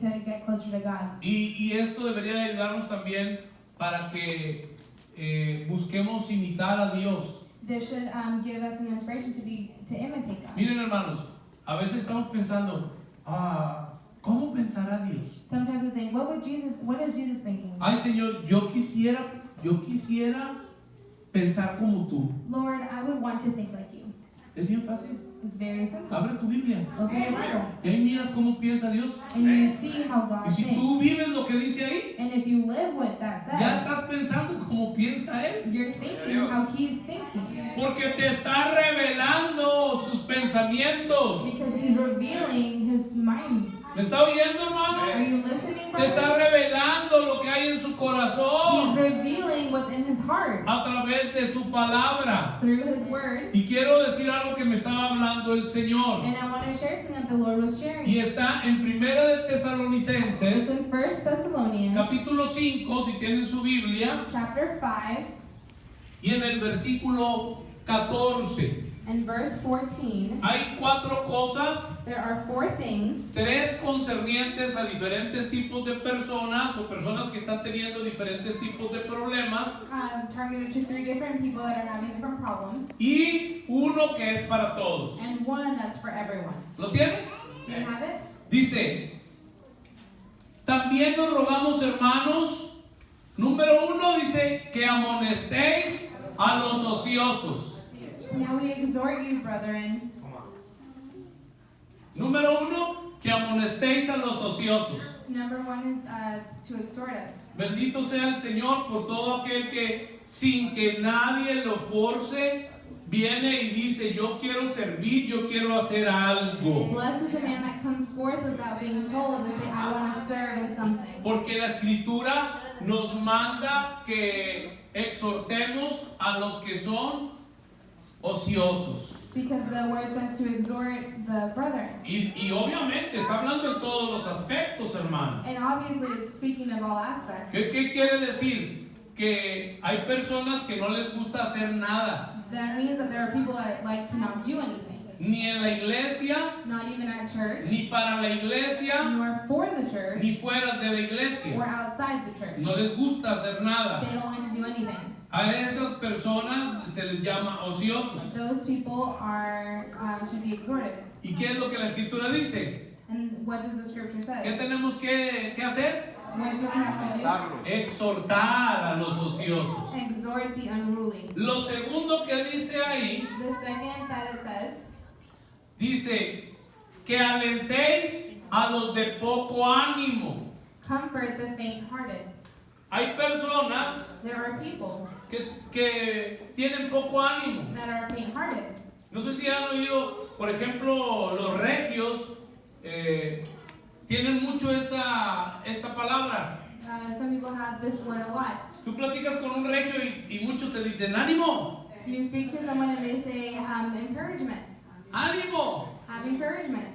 need to get closer to God. Y esto debería ayudarnos también para que busquemos imitar a Dios. This should give us an inspiration to imitate God. Miren, hermanos, a veces estamos pensando, ¿cómo pensará Dios? Sometimes we think, what is Jesus thinking? Ay, Señor, yo quisiera pensar como tú. Lord, I would want to think like you. Es bien fácil. It's very simple. Abre tu Biblia. Open your Bible. Y ahí miras cómo piensa Dios. And you see how God Y si thinks. tú vives lo que dice ahí, And if you live what that ya says, estás pensando como piensa Él. you're thinking how He's thinking. Porque te está revelando sus pensamientos. Because He's revealing His mind. ¿Me está oyendo, hermano? Are you listening, Te está brothers? revelando lo que hay en su He's corazón revealing what's in His heart a través de su palabra. through His word. Y quiero decir algo que me estaba hablando el Señor. And I want to share something that the Lord was sharing. Y está en Primera de It's Tesalonicenses, in 1 Thessalonians capítulo 5, si tienen su Biblia, chapter 5 y en el versículo 14. and verse 14. Hay 4 cosas, There are 4 things, 3 concernientes a diferentes tipos de personas o personas que están teniendo diferentes tipos de problemas targeted to 3 different people that are having different problems, y uno que es para todos. and 1 that's for everyone. ¿Lo tienen? Do you have it? Dice, también nos rogamos, hermanos, número 1 dice que amonestéis a los ociosos. Now we exhort you, brethren. Número 1, que amonestéis a los ociosos. Number 1 is to exhort us. Bendito sea el Señor por todo aquel que sin que nadie lo force viene y dice, yo quiero servir, yo quiero hacer algo. Blessed is the man that comes forth without being told and say, I want to serve in something. Porque la Escritura nos manda que exhortemos a los que son ociosos. Because the word says to exhort the brethren. Y obviamente está hablando en todos los aspectos, hermano. And obviously it's speaking of all aspects. ¿Qué quiere decir? Que hay personas que no les gusta hacer nada. That means that there are people that like to not do anything. Ni en la iglesia, Not even at church, ni para la iglesia, nor for the church, ni fuera de la or iglesia. outside the church. No les gusta hacer nada. They don't want to do anything. A esas personas se les llama ociosos. Those people should be exhorted. ¿Y qué es lo que la Escritura dice? And what does the scripture ¿Qué say? tenemos que hacer? What do we have to Exhortar a los ociosos. do? Exhort the unruly. Lo segundo que dice ahí, The second that it says, dice que alentéis a los de poco ánimo. comfort the faint-hearted. Hay personas There are people que tienen poco ánimo. that are faint-hearted. No sé si han oído, por ejemplo, los regios tienen mucho esta palabra. Some people have this word a lot. Tú platicas con un regio y muchos te dicen, ánimo, You speak to someone and they say, encouragement. ánimo. Have encouragement.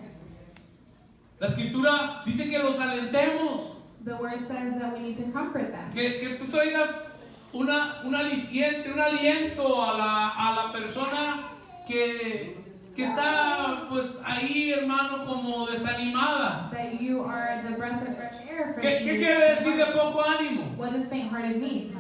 La Escritura dice que los alentemos, The word says that we need to comfort them. que tú traigas un aliciente, un aliento a la persona que está pues ahí, hermano, como desanimada. That you are the breath of fresh air for ¿Qué me. quiere decir de poco ánimo? What does faint-hearted mean?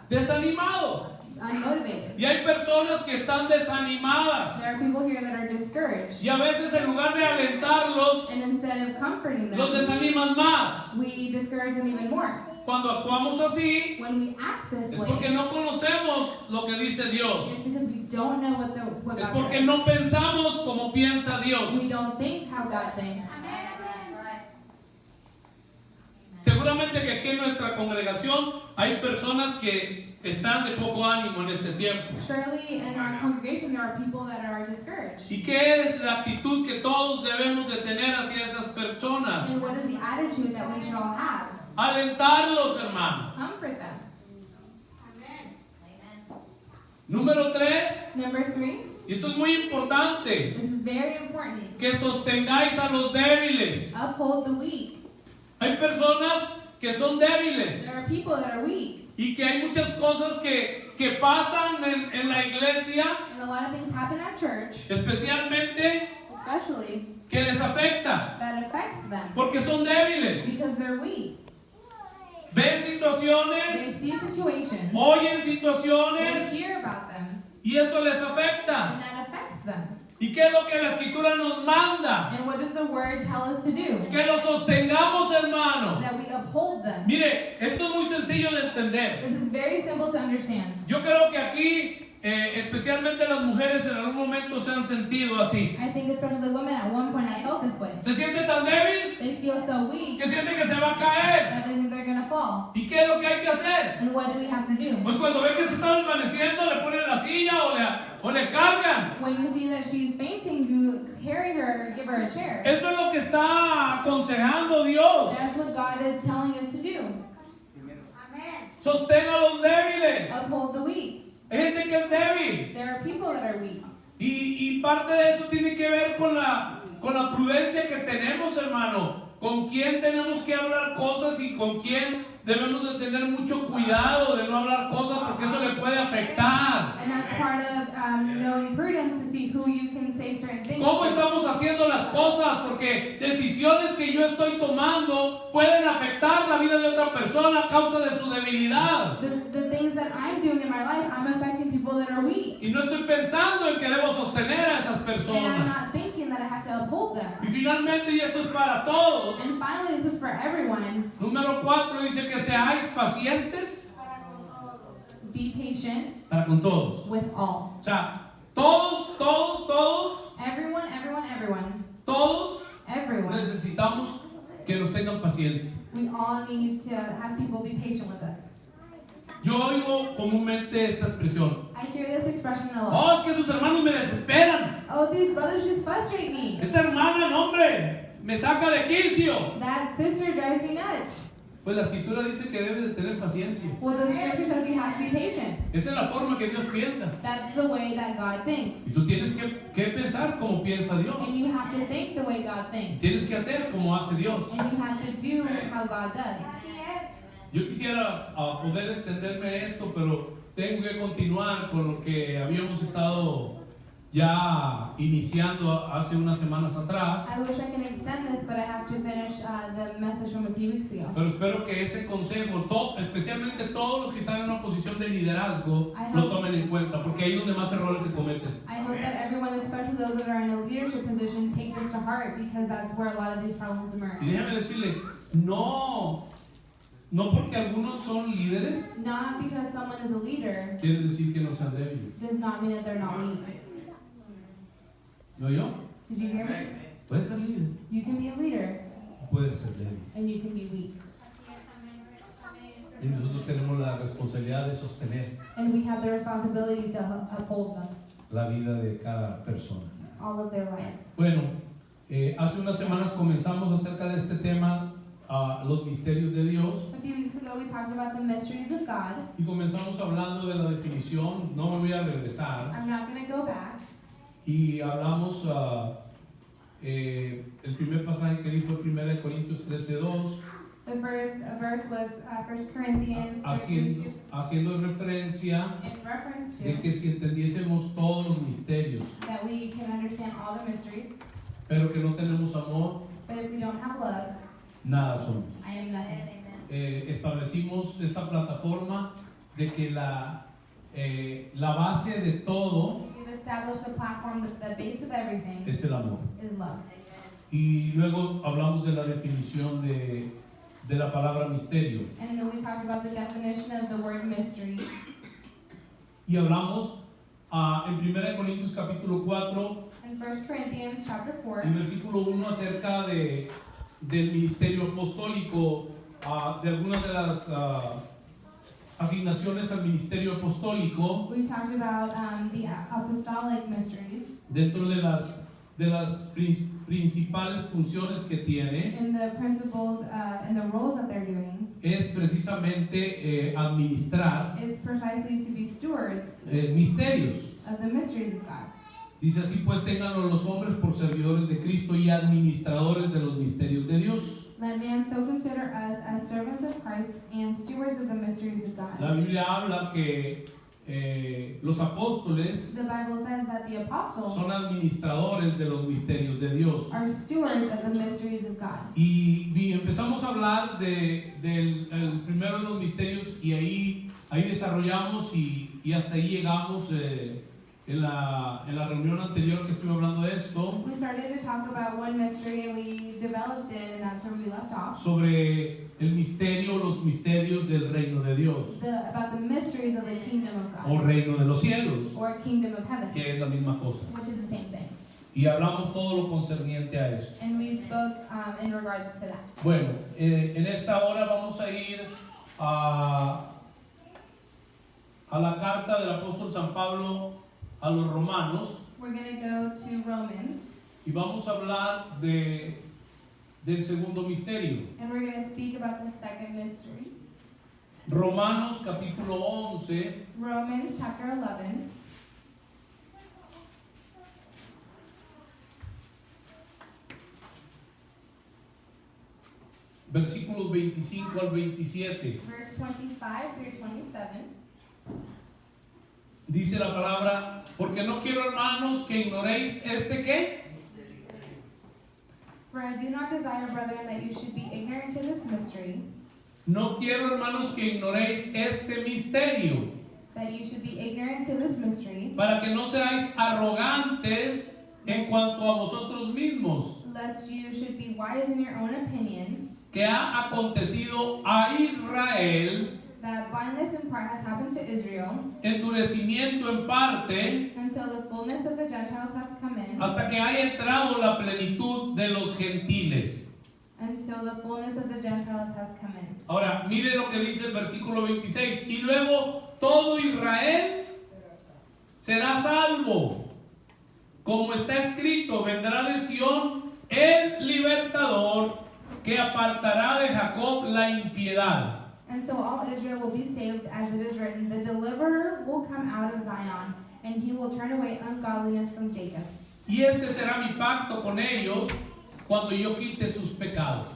Desanimado. Unmotivated. Y hay personas que están desanimadas. There are people here that are discouraged. Y a veces en lugar de alentarlos, And instead of comforting los them, desaniman más. we discourage them even more. Cuando actuamos así, When we act this es porque way, no conocemos lo que dice Dios. it's because we don't know what Es God porque says. no pensamos como piensa Dios. We don't think how God thinks. Seguramente que aquí en nuestra congregación hay personas que están de poco ánimo en este tiempo. Surely in our congregation there are people that are discouraged. ¿Y qué es la actitud que todos debemos de tener hacia esas personas? And what is the attitude that we should all have? Alentarlos, hermano. Comfort them. Número 3, Number 3, y esto es muy importante, this is very important. que sostengáis a los débiles. Uphold the weak. Hay personas que son débiles There are people that are weak. y que hay muchas cosas que pasan en la iglesia, And a lot of things happen at church, especialmente especially, que les afecta, that affects them porque son débiles. because they're weak. Ven situaciones, They see situations, oyen they situaciones hear about them, y esto les and afecta. that affects them. ¿Y qué es lo que la Escritura nos manda? And what does the word tell us to do? Que los sostengamos, hermano. That we uphold them. Mire, esto es muy sencillo de entender. This is very simple to understand. Yo creo que aquí, especialmente las mujeres, en algún momento se han sentido así. I think especially the women at one point I felt this way. Se siente tan débil They feel so weak que siente que se va a caer. that they think they're going to fall. ¿Y qué es lo que hay que hacer? And what do we have to do? Pues cuando ve que se está desvaneciendo, le ponen la silla o le cargan. When you see that she's fainting, you carry her, give her a chair. Eso es lo que está aconsejando Dios. That's what God is telling us to do. Sostén a los débiles. Uphold the weak. Hay gente que es débil. There are people that are weak. Y parte de eso tiene que ver con la prudencia que tenemos, hermano. Con quién tenemos que hablar cosas y con quién debemos de tener mucho cuidado de no hablar cosas porque eso le puede afectar. And that's part of knowing prudence to see who you can say certain things ¿Cómo to. estamos haciendo las cosas? Porque decisiones que yo estoy tomando pueden afectar la vida de otra persona a causa de su debilidad. The things that I'm doing in my life, I'm affecting people that are weak. Y no estoy pensando en que debo sostener a esas And I'm personas. not thinking that I have to uphold them. Y finalmente, y esto es para todos, And finally, this is for everyone. número 4 dice que seáis pacientes Be patient para con todos. with all. O sea, todos Everyone necesitamos que nos tengan paciencia. we all need to have people be patient with us. Yo oigo comúnmente esta expresión. I hear this expression a lot. Oh, es que sus hermanos me desesperan. Oh, these brothers just frustrate me. Esa hermana, no, hombre, me saca de quicio. That sister drives me nuts. Pues la escritura dice que debes de tener paciencia. Well, the scripture says we have to be patient. Esa es la forma que Dios piensa. That's the way that God thinks. Y tú tienes que pensar como piensa Dios. And you have to think the way God thinks. Tienes que hacer como hace Dios. And you have to do how God does. Yo quisiera poder extenderme a esto, pero tengo que continuar con lo que habíamos estado ya iniciando hace unas semanas atrás. I wish I could extend this, but I have to finish the message from a few weeks ago. Pero espero que ese consejo, especialmente todos los que están en una posición de liderazgo, lo tomen en cuenta, porque ahí es donde más errores se cometen. I hope that everyone, especially those that are in a leadership position, take this to heart because that's where a lot of these problems emerge. Y déjame decirle, no porque algunos son líderes, Not because someone is a leader quiere decir que no sean débiles. does not mean that they're not weak. ¿Me oyó? Did you hear me? Puede ser líder, You can be a leader puede ser débil. and you can be weak. Y nosotros tenemos la responsabilidad de sostener And we have the responsibility to uphold them, la vida de cada persona. all of their lives. Bueno, hace unas semanas comenzamos acerca de este tema, los misterios de Dios, A few weeks ago, we talked about the mysteries of God. y comenzamos hablando de la definición. No me voy a regresar. I'm not going to go back. Y hablamos, el primer pasaje que di fue 1 Corintios 13:2, The first verse was 1 Corinthians 13:2, haciendo referencia in reference de to que si entendiésemos todos los misterios, that we can understand all the mysteries, pero que no tenemos amor, but if we don't have love, nada somos. I am nothing. Establecimos esta plataforma de que la base de todo We've established a platform that the base of everything es el amor. is love. Y luego hablamos de la definición de la palabra misterio. And then we talked about the definition of the word mystery. Y hablamos en 1 Corintios capítulo 4 In 1 Corinthians chapter 4, y versículo 1 acerca del ministerio apostólico, de algunas de las asignaciones al ministerio apostólico we talked about the apostolic mysteries dentro de las principales funciones que tiene. and the principles and the roles that they're doing. Es precisamente administrar It's precisely to be stewards misterios. of the mysteries of God. Dice así: pues ténganlo los hombres por servidores de Cristo y administradores de los misterios de Dios. Let man so consider us as servants of Christ and stewards of the mysteries of La God. Biblia habla que los apóstoles The Bible says that the apostles son administradores de los misterios de Dios. are stewards of the mysteries of God. Y empezamos a hablar del el primero de los misterios y ahí desarrollamos y hasta ahí llegamos en la reunión anterior que estuve hablando de esto, We started to talk about one mystery and we developed it, and that's where we left off. sobre el misterio, los misterios del reino de Dios About the mysteries of the kingdom of o God, reino de los cielos, or kingdom of heaven, que es la misma cosa. which is the same thing. Y hablamos todo lo concerniente a eso. And we spoke in regards to that. Bueno, en esta hora vamos a ir a la carta del apóstol San Pablo a los romanos We're going to go to Romans, y vamos a hablar del segundo misterio. and we're going to speak about the second mystery. Romanos capítulo 11, Romans chapter 11, versículos 25 al 27. verse 25 through 27. Dice la palabra, porque no quiero, hermanos, que ignoréis ¿qué? For I do not desire, brethren, that you should be ignorant to this mystery, No quiero, hermanos, que ignoréis este misterio, that you should be ignorant to this mystery, para que no seáis arrogantes en cuanto a vosotros mismos, lest you should be wise in your own opinion, que ha acontecido a Israel that blindness in part has happened to Israel, endurecimiento en parte, until the fullness of the Gentiles has come in, hasta que haya entrado la plenitud de los gentiles. until the fullness of the Gentiles has come in. Ahora, mire lo que dice el versículo 26. Y luego todo Israel será salvo. Como está escrito, vendrá de Sión el libertador que apartará de Jacob la impiedad. And so all Israel will be saved, as it is written, the deliverer will come out of Zion, and he will turn away ungodliness from Jacob. Y este será mi pacto con ellos cuando yo quite sus pecados.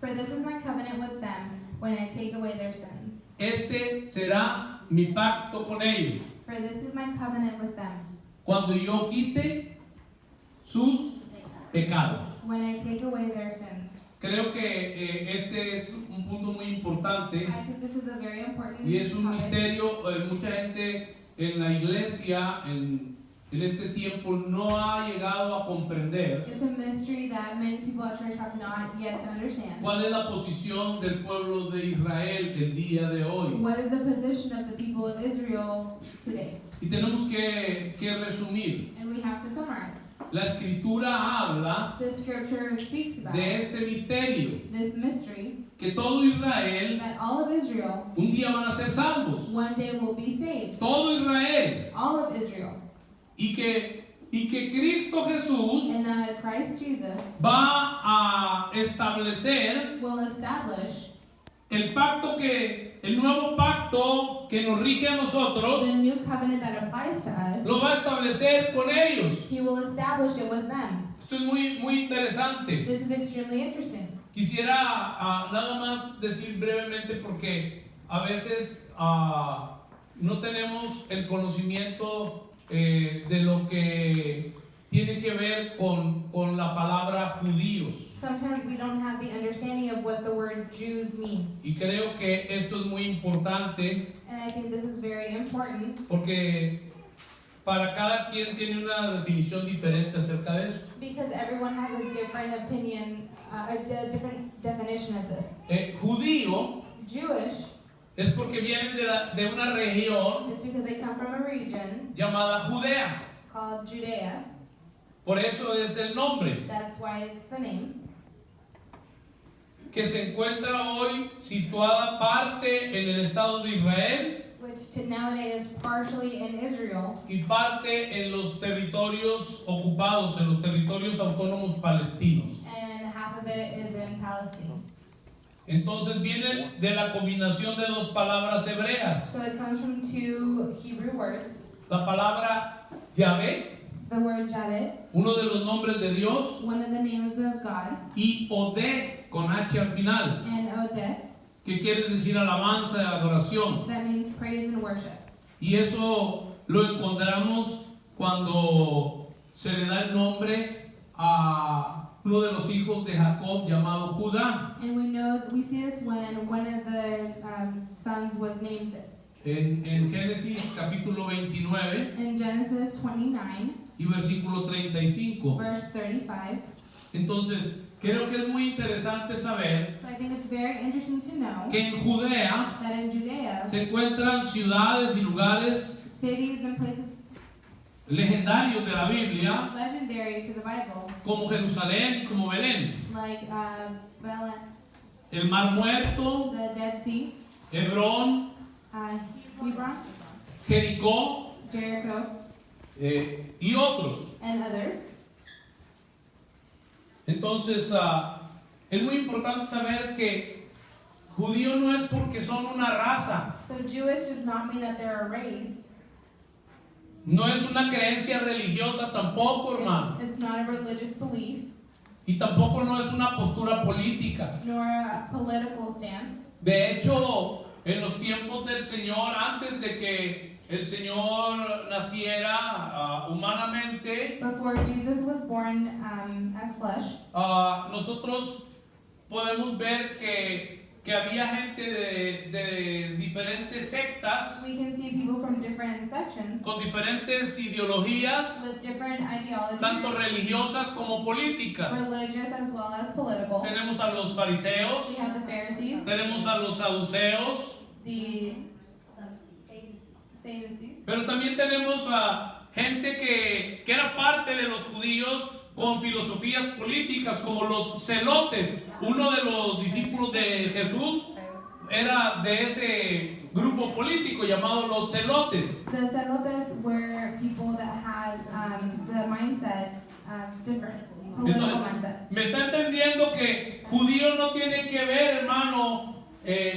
For this is my covenant with them, when I take away their sins. Este será mi pacto con ellos For this is my covenant with them, cuando yo quite sus pecados. when I take away their sins. Creo que este es un punto muy importante I think this is a very important y es un topic. misterio. Mucha gente en la iglesia en este tiempo no ha llegado a comprender It's a mystery that many people at church have not yet to understand. cuál es la posición del pueblo de Israel el día de hoy. What is the position of the people of Israel today? Y tenemos que resumir. And we have to summarize. La escritura habla The scripture speaks about de este misterio, this mystery, que todo Israel that all of Israel un día van a ser salvos. one day will be saved. Todo Israel. All of Israel. Y que Cristo Jesús And that Christ Jesus va a establecer will establish el nuevo pacto que nos rige a nosotros, the new covenant that applies to us. lo va a establecer con ellos. He will establish it with them. Esto es muy, muy interesante. This is extremely interesting. Quisiera nada más decir brevemente porque a veces no tenemos el conocimiento de lo que tiene que ver con la palabra judíos. Sometimes we don't have the understanding of what the word Jews mean. Y creo que esto es muy importante And I think this is very important porque para cada quien tiene una definición diferente acerca de esto. because everyone has a different opinion, a different definition of this. Judío Jewish, es porque vienen de una región it's because they come from a region llamada Judea. called Judea. Por eso es el nombre. That's why it's the name. Que se encuentra hoy situada parte en el estado de Israel Which nowadays is partially in Israel y parte en los territorios ocupados, en los territorios autónomos palestinos. and half of it is in Palestine. Entonces viene de la combinación de dos palabras hebreas. So it comes from two Hebrew words. La palabra Yahvé, The word Javed, uno de los nombres de Dios, one of the names of God, y Odé con H al final, and Odeh, que quiere decir alabanza y adoración. that means praise and worship. Y eso lo encontramos cuando se le da el nombre a uno de los hijos de Jacob llamado Judá. And we see this when one of the sons was named this. En Génesis capítulo 29 In Genesis 29, y versículo 35. verse 35. Entonces, creo que es muy interesante saber So I think it's very interesting to know que en Judea that in Judea, se encuentran ciudades y lugares cities and places legendarios de la Biblia, legendary to the Bible, como Jerusalén y como Belén, like Bel- el Mar Muerto, the Dead Sea, Hebrón, Hebron, Jericó Jericho, y otros. and others. Entonces, es muy importante saber que judío no es porque son una raza, So Jewish does not mean that they're a race. no es una creencia religiosa tampoco, hermano, It's not a religious belief, y tampoco no es una postura política. nor a political stance. De hecho, en los tiempos del Señor, antes de que el Señor naciera humanamente, Before Jesus was born as flesh, nosotros podemos ver que había gente de diferentes sectas, we can see people from different sections con diferentes ideologías, with different ideologies, tanto religiosas como políticas. religious as well as political. Tenemos a los We fariseos, have the Pharisees, tenemos a los saduceos, the Sadducees, pero también tenemos a gente que era parte de los judíos con filosofías políticas, como los celotes. Uno de los discípulos de Jesús era de ese grupo político llamado los celotes. The Zelotes were people that had the mindset, different political Entonces, mindset. me está entendiendo que judío no tiene que ver, hermano,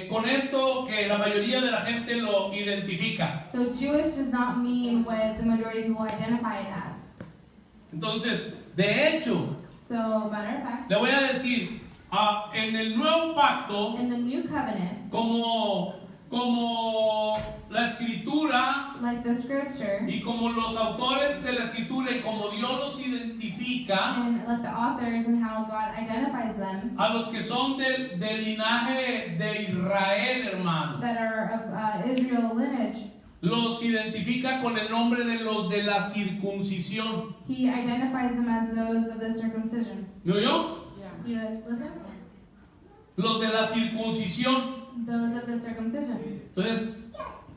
con esto que la mayoría de la gente lo identifica. So Jewish does not mean what the majority of people identify it as. Entonces, de hecho, So, matter of fact, le voy a decir, en el nuevo pacto, in the new covenant, como la escritura like the scripture, y como los autores de la escritura y como Dios los identifica, and like the authors and how God identifies them, a los que son del linaje de Israel, hermano, that are of Israel lineage, los identifica con el nombre de los de la circuncisión. He identifies them as those of the circumcision. ¿Me oyó? Do you listen? Los de la circuncisión. Those of the circumcision. Entonces,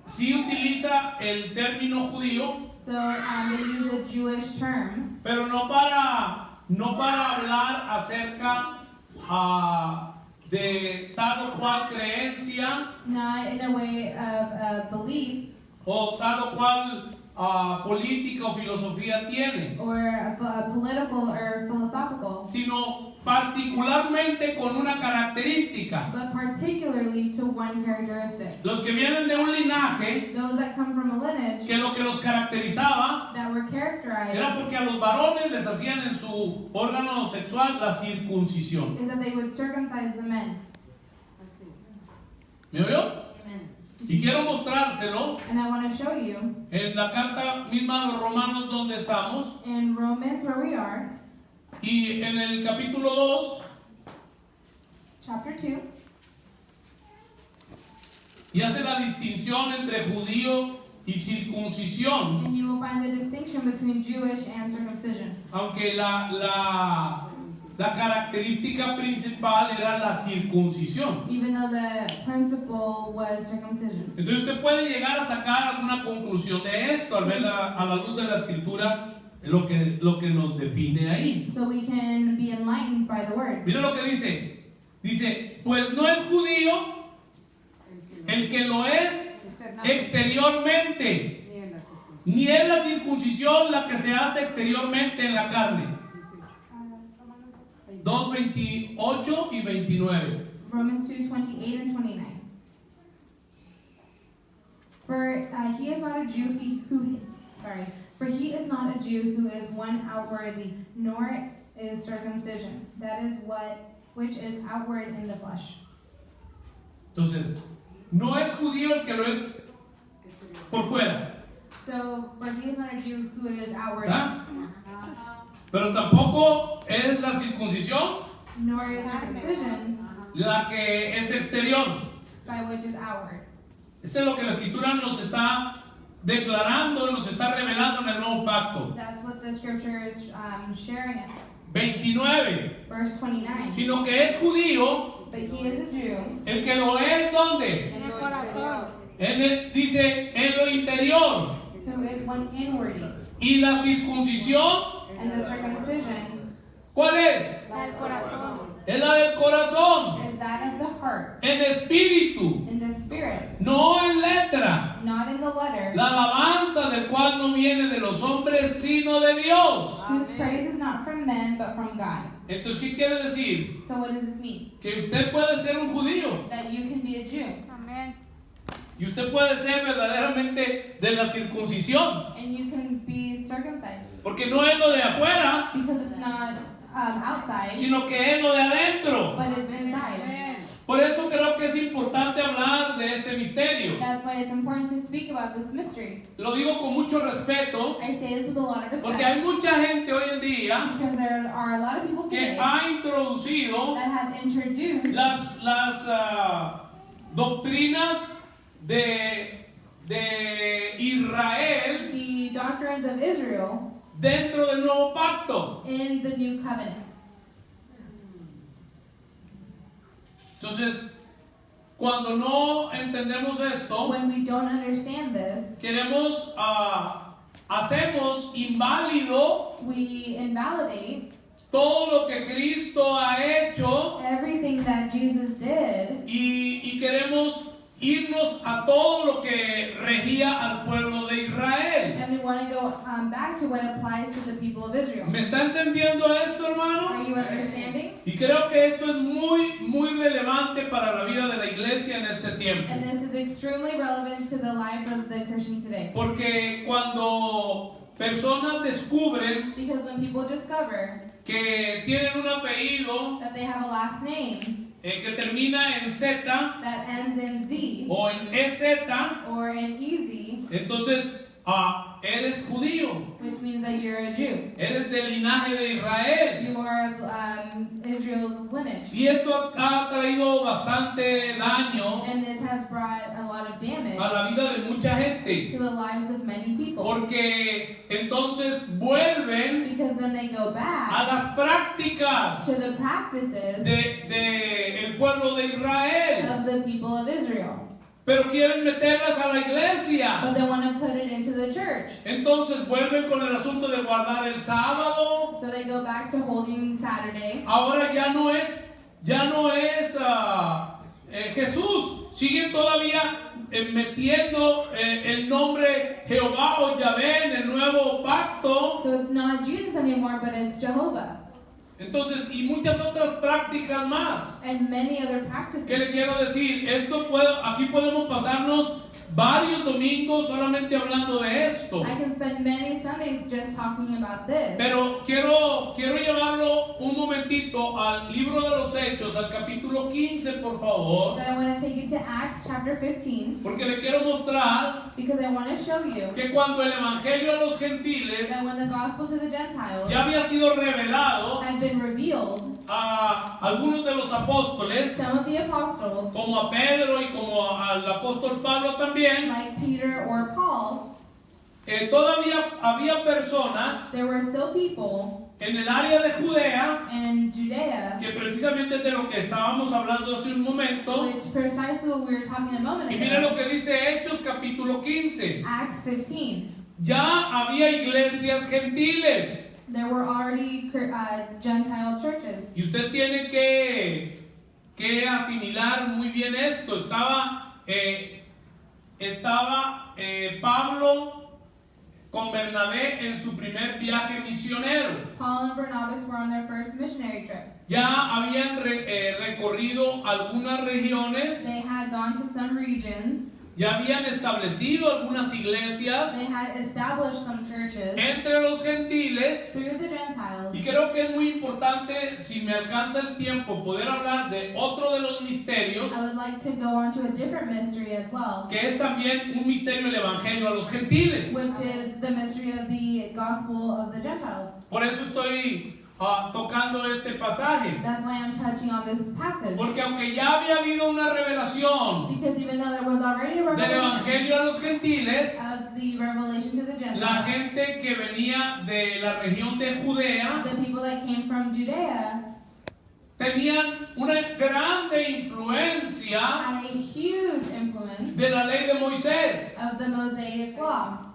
sí utiliza el término judío, So they use the Jewish term, pero no para hablar acerca de tal o cual creencia not in a way of belief o tal o cual política o filosofía tiene, or a political or philosophical, sino particularmente con una característica. but particularly to one characteristic. Los que vienen de un linaje Those that come from a lineage que lo que los caracterizaba that were era characterized porque a los varones les hacían en su órgano sexual la circuncisión. is that they would circumcise the men. ¿Me oyó? Y quiero mostrárselo And I want to show you en la carta misma a los romanos donde estamos in Romans, where we are, y en el capítulo 2 chapter 2, y hace la distinción entre judío y circuncisión, and you will find the distinction between Jewish and circumcision. aunque la característica principal era la circuncisión. Even though the principle was circumcision. Entonces usted puede llegar a sacar alguna conclusión de esto al ver a la luz de la escritura lo que nos define ahí. So we can be enlightened by the word. Mira lo que dice. Dice, pues no es judío el que lo es exteriormente, ni es la circuncisión la que se hace exteriormente en la carne. 2:28 y 29. Romans 2:28 and 29. For he is not a Jew for he is not a Jew who is one outwardly, nor is circumcision. That is which is outward in the flesh. Entonces, no es judío el que lo es por fuera. So, for he is not a Jew who is outward, ¿Ah? Pero tampoco es la circuncisión nor is circumcision la que es exterior. by which is outward. Eso es lo que la Escritura nos está declarando, nos está revelando en el nuevo pacto. That's what the scripture is sharing it. 29. Verse 29. Sino que es judío, But he is a Jew. el que lo es, ¿dónde? En el corazón. Dice, en lo interior. Who is one inwardly. Y la circuncisión, And the circumcision ¿cuál es? del corazón Es la del corazón, is that of the heart, en espíritu, in the spirit, no en letra. not in the letter, La alabanza del cual no viene de los hombres, sino de Dios. whose praise is not from men but from God. Entonces, ¿qué quiere decir? So what does this mean? Que usted puede ser un judío That you can be a Jew. y usted puede ser verdaderamente de la circuncisión, And you can be circumcised. porque no es lo de afuera, Because it's not outside, sino que es lo de adentro. but it's inside. Por eso creo que es importante hablar de este misterio. That's why it's important to speak about this mystery. Lo digo con mucho respeto, I say this with a lot of porque hay respect. mucha gente hoy en día Because there are a lot of people que today ha introducido that have introduced las doctrinas de Israel the doctrines of Israel dentro del nuevo pacto. in the new covenant. Entonces, cuando no entendemos esto, When we don't understand this, hacemos inválido we invalidate todo lo que Cristo ha hecho everything that Jesus did, y queremos irnos a todo lo que regía al pueblo de Israel. and we want to go back to what applies to the people of Israel. ¿Me está entendiendo esto, Are hermano? you understanding? Y creo que esto es muy relevante para la vida de la iglesia en este tiempo. And this is extremely relevant to the life of the Christian today. Porque cuando personas descubren Because when people discover que tienen un apellido that they have a last name que termina en Z that ends in Z o en EZ, or in EZ, entonces eres judío, which means that you're a Jew. eres del linaje de Israel. You are of Israel's lineage. Y esto ha traído bastante daño And this has brought a lot of damage a la vida de mucha gente, to the lives of many people. porque entonces vuelven Because then they go a back las prácticas to the practices de el pueblo de Israel, of the people of Israel. pero quieren meterlas a la iglesia. But they want to put it into the church. Entonces vuelven con el asunto de guardar el sábado. So they go back to holding Saturday. Ahora ya no es Jesús. Siguen todavía metiendo el nombre Jehová o Yahvé en el nuevo pacto. So it's not Jesus anymore, but it's Jehovah. Entonces, y muchas otras prácticas más. And many other ¿Qué le practices. quiero decir? Aquí podemos pasarnos varios domingos solamente hablando de esto. I can spend many Sundays just talking about this. Pero quiero llevarlo un momentito al libro de los Hechos, al capítulo 15, por favor. But I want to take you to Acts chapter 15 Porque le quiero mostrar because I want to show you que cuando el evangelio a los gentiles that when the gospel to the Gentiles ya había sido revelado had been revealed, a algunos de los apóstoles, some of the apostles, como a Pedro y como al apóstol Pablo también, like Peter or Paul, todavía había personas there were still people en el área de Judea, in Judea, que precisamente es de lo que estábamos hablando hace un momento. which precisely what we were talking a moment Y mira ago, lo que dice Hechos capítulo 15. Acts 15. Ya había iglesias gentiles. There were already Gentile churches. Y usted tiene que asimilar muy bien esto. Estaba Pablo con Bernabé en su primer viaje misionero. Paul and Barnabas were on their first missionary trip. Ya habían recorrido algunas regiones They had gone to some regions ya habían establecido algunas iglesias They had established some churches entre los gentiles. through the Gentiles. Y creo que es muy importante, si me alcanza el tiempo, poder hablar de otro de los misterios, I would like to go on to a different mystery as well, que es también un misterio el evangelio a los gentiles. which is the mystery of the gospel of the Gentiles. Por eso estoy tocando este pasaje, That's why I'm touching on this passage. porque aunque ya había habido una revelación Because even though there was already a del revelation evangelio a los gentiles, of the revelation to the la Gentiles, gente que venía de la región de Judea the people that came from Judea tenían una grande influencia had a huge influence de la ley de Moisés of the Mosaic law.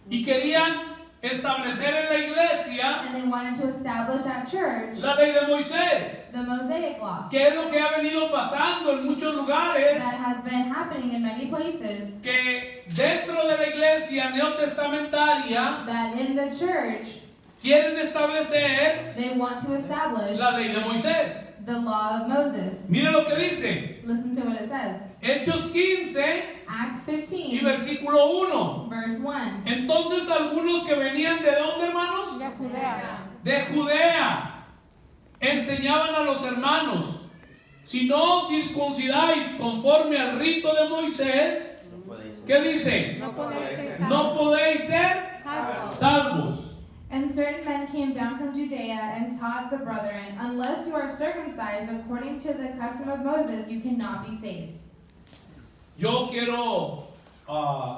y querían establecer en la iglesia And they wanted to establish at church la ley de Moisés. the Mosaic law. ¿Qué es lo que ha venido pasando en muchos lugares? That has been happening in many places. Que dentro de la iglesia neotestamentaria That in the church, quieren establecer they want to establish la ley de Moisés. the law of Moses. Mire lo que dice Listen to what it says. Hechos 15 Acts y 15, versículo 1. verse 1. Entonces algunos que venían de dónde, hermanos? De Judea. De Judea enseñaban a los hermanos: si no circuncidáis conforme al rito de Moisés, ¿qué dice? No podéis ser No podéis ser salvos. salvos. And certain men came down from Judea and taught the brethren, unless you are circumcised according to the custom of Moses, you cannot be saved. Yo quiero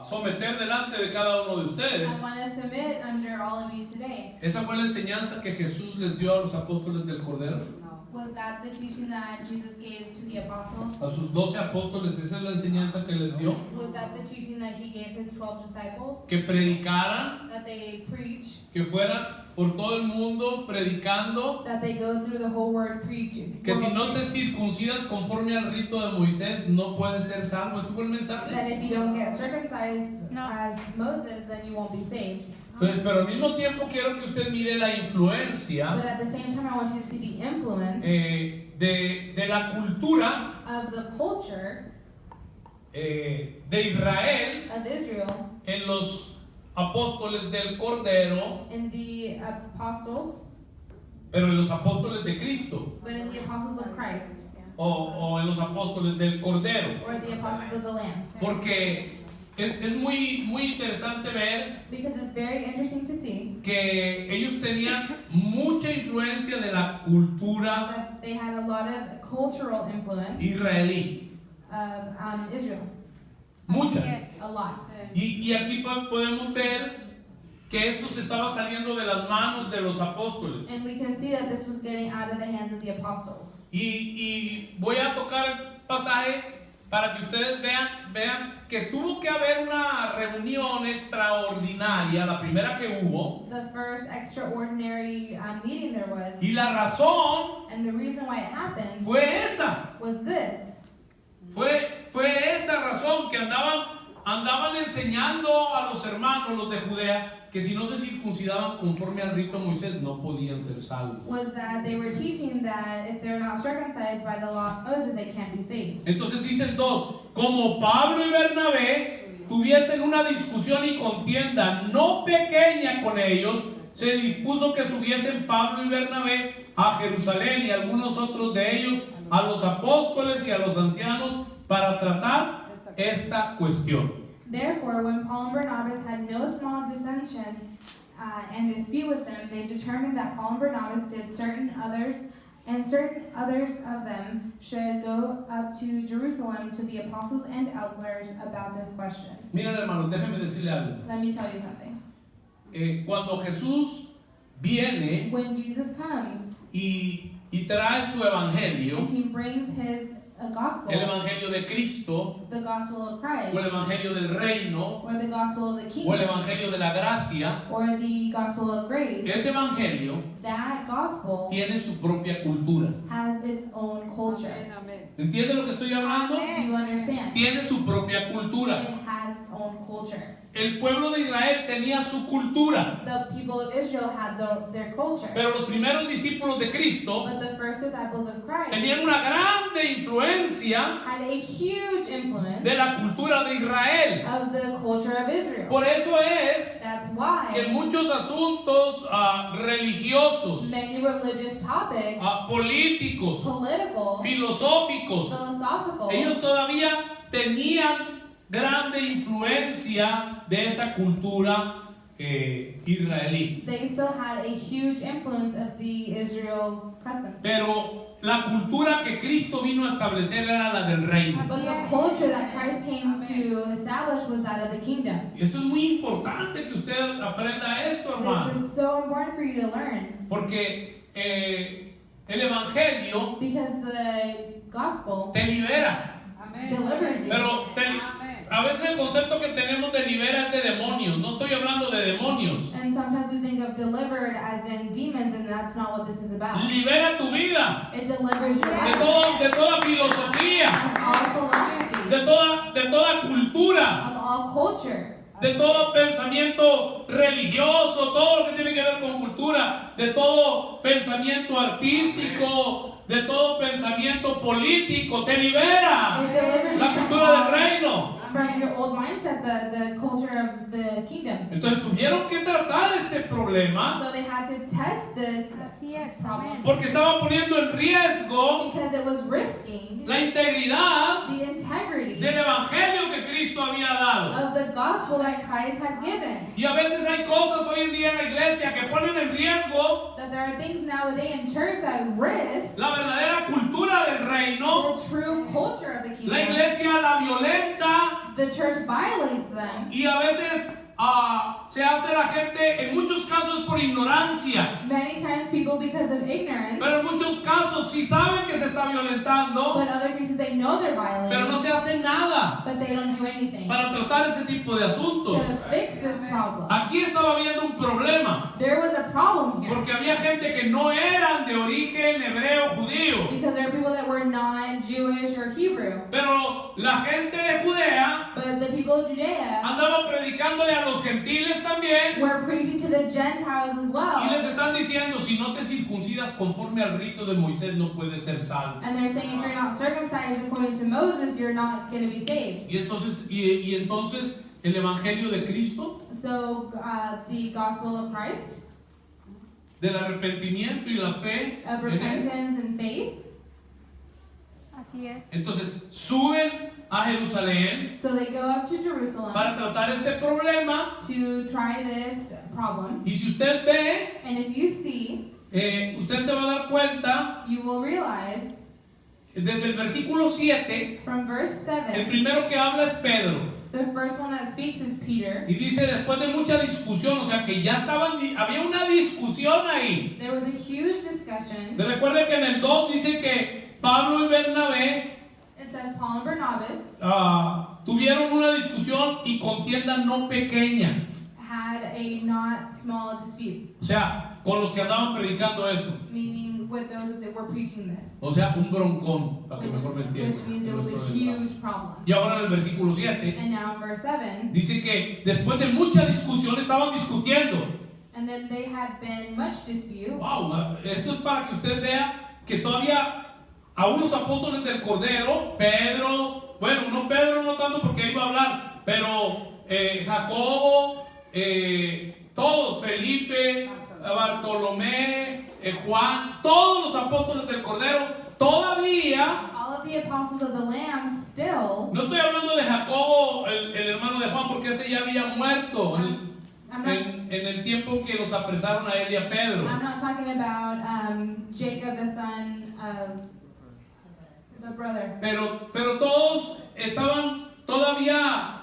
someter delante de cada uno de ustedes. I want to submit under all of you today. Esa fue la enseñanza que Jesús les dio a los apóstoles del Cordero. Was that the teaching that Jesus gave to the apostles? A sus 12 apóstoles, esa es la enseñanza que les dio. Was that the teaching that he gave his 12 disciples? Que predicaran, That they preach, que fueran por todo el mundo predicando. that they go through the whole word preaching. Que si no te circuncidas conforme al rito de Moisés, no puedes ser salvo. Ese fue el That mensaje. if you don't get circumcised No. as Moses, then you won't be saved. Entonces, pero al mismo tiempo quiero que usted mire la But influencia at the same time, I want you to see the influence de la cultura of the culture de Israel of Israel en los apóstoles del Cordero, in the apostles, pero en los apóstoles de Cristo, but in the apostles of Christ, o en los apóstoles del Cordero. or the apostles of the Lamb. Porque es muy interesante ver Because it's very interesting to see que ellos tenían mucha influencia de la cultura that they had a lot of cultural influence israelí. of Israel. Mucha. A lot. Y aquí podemos ver que eso se estaba saliendo de las manos de los apóstoles. And we can see that this was getting out of the hands of the apostles. Y voy a tocar el pasaje para que ustedes vean que tuvo que haber una reunión extraordinaria, la primera que hubo, The first extraordinary meeting there was, y la razón and the reason why it happened fue esa. was this. Fue esa razón que andaban enseñando a los hermanos, los de Judea, que si no se circuncidaban conforme al rito de Moisés no podían ser salvos. Was that they were teaching that if they're not circumcised by the law of Moses, they can't be saved. Entonces dicen dos, como Pablo y Bernabé tuviesen una discusión y contienda no pequeña con ellos, se dispuso que subiesen Pablo y Bernabé a Jerusalén y algunos otros de ellos a los apóstoles y a los ancianos para tratar esta cuestión. Therefore, when Paul and Barnabas had no small dissension and dispute with them, they determined that Paul and Barnabas did certain others of them should go up to Jerusalem to the apostles and elders about this question. Miren, hermanos, déjenme decirle algo. Let me tell you something. Cuando Jesús viene When Jesus comes y trae su evangelio, and he brings his gospel, el evangelio de Cristo, the gospel of o Christ, el evangelio del reino, or the gospel of the o el kingdom, evangelio de la gracia, or the gospel of grace, ese evangelio that gospel tiene su propia cultura. has its own culture. ¿Entiende lo que estoy hablando? Do you understand? Tiene su propia cultura. It has its own culture. el pueblo de Israel tenía su cultura, The people of Israel had their culture. pero los primeros discípulos de Cristo But the first disciples of Christ tenían una grande influencia had a huge influence de la cultura de Israel. of the culture of Israel. Por eso es That's que why muchos asuntos religiosos, many religious topics, políticos, political, filosóficos, philosophical, ellos todavía tenían grande influencia de esa cultura israelí. they still had a huge influence of the Israel customs. Pero la cultura que Cristo vino a establecer era la del reino. But the culture that Christ came to establish was that of the kingdom. Y esto es muy importante que usted aprenda esto, hermano. This is so important for you to learn Porque el Evangelio because the gospel te libera. delivers you. Pero a veces el concepto que tenemos de libera es de demonios. No estoy hablando de demonios. And sometimes we think of delivered as in demons, and that's not what this is about. Libera tu vida It delivers your de, life de toda filosofía, of all philosophy, de toda cultura, of all culture, de todo pensamiento religioso, todo lo que tiene que ver con cultura, de todo pensamiento artístico, de todo pensamiento político. Te libera It delivers la you cultura del reino. from your old mindset, the culture of the kingdom. Entonces tuvieron que tratar este problema So they had to test this problem porque estaban poniendo en riesgo because it was risking la integridad the integrity del evangelio que Cristo había dado. of the gospel that Christ had given. Y a veces hay cosas hoy en día en la iglesia que ponen en riesgo That there are things nowadays in church that risk la verdadera cultura del reino. the true culture of the La kingdom. iglesia la violenta The church violates them. y a veces se hace la gente, en muchos casos por ignorancia, Many times people, because of ignorance, pero en muchos casos sí saben que se está violentando, but in other cases they know they're pero no violating, se hace nada but they don't do anything para tratar ese tipo de asuntos. to fix this problem. Aquí estaba habiendo un problema, There was a problem here porque había gente que no eran de origen hebreo judío, because there are people that were not Jewish or Hebrew, pero la gente de Judea but the people of Judea andaba predicándole a los gentiles también were preaching to the Gentiles as y les well. están diciendo, si no te circuncidas conforme al rito de Moisés no puedes ser salvo. And they're saying if you're not circumcised according to Moses, you're not going to be saved. Y entonces el evangelio de Cristo, So the gospel of Christ, del arrepentimiento y la fe of en él. repentance and faith. Así es. Entonces suben a Jerusalén So they go up to Jerusalem para tratar este problema. to try this problem. Y si usted ve, And if you see, usted se va a dar cuenta you will realize desde el versículo 7, from verse el 7, primero que habla es Pedro. the first one that speaks is Peter. Y dice, después de mucha discusión, o sea que ya había una discusión ahí. There was a huge discussion. Recuerde que en el 2 dice que Pablo y Bernabé It says Paul and Barnabas tuvieron una discusión y contienda no pequeña. had a not small dispute, O sea, con los que andaban predicando eso. meaning with those that were preaching this, O sea, un broncón, para que mejor me entiendan. which means it was a huge problem. Y ahora en el versículo 7 And now in verse 7, dice que después de mucha discusión estaban discutiendo. and then they had been much dispute. Wow, esto es para que usted vea que todavía aún los apóstoles del Cordero, Pedro, bueno, no Pedro no tanto porque iba a hablar, pero Jacobo, todos, Felipe, Bartolomé, Juan, todos los apóstoles del Cordero, todavía, All of the apostles of the Lamb still, no estoy hablando de Jacobo, el hermano de Juan, porque ese ya había muerto en el tiempo que los apresaron a él y a Pedro. I'm not talking about Jacob, the son of the brother. Pero todos estaban todavía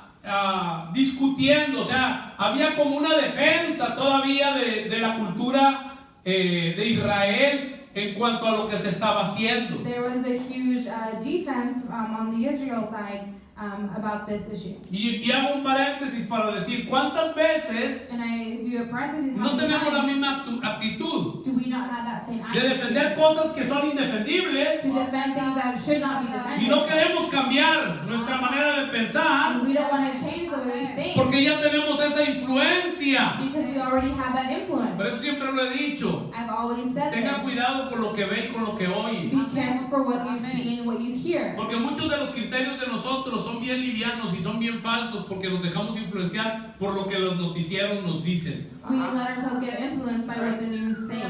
discutiendo, o sea, había como una defensa todavía de la cultura de Israel en cuanto a lo que se estaba haciendo. There was a huge defense on the Israel side about this issue. Y hago un paréntesis para decir, ¿cuántas veces And I do a parenthesis. How no many tenemos la times misma actitud do we not have that same de attitude defender cosas que son indefendibles to defend things that should not be y no defended? queremos cambiar nuestra manera de pensar And we don't want to change the way we think porque ya tenemos esa influencia? because we already have that influence. Por eso siempre lo he dicho, I've always said tenga this. cuidado con lo que ve y con lo que oye. Be careful for what you see and what you hear. Porque muchos de los criterios de nosotros son bien livianos y son bien falsos porque nos dejamos influenciar por lo que los noticieros nos dicen. We let ourselves get influenced by what the news say.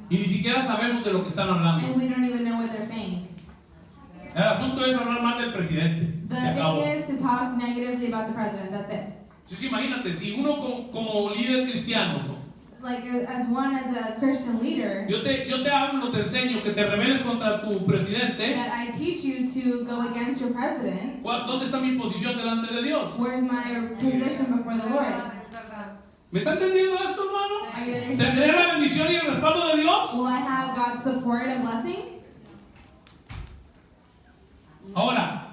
Y ni siquiera sabemos de lo que están hablando. And we don't even know what they're saying. El asunto es hablar mal del presidente. The Se acabó. thing is to talk negatively about the president. That's it. Entonces imagínate, si uno como líder cristiano, ¿no? Like as a Christian leader, yo te hablo, te enseño que te rebeles contra tu presidente, that I teach you to go against your president. ¿dónde está mi posición delante de Dios? Where's my position before the Lord? ¿Me está entendiendo esto, hermano? Are you ¿Tendré understanding? la bendición y el respaldo de Dios? Will I have God's support and blessing? Ahora,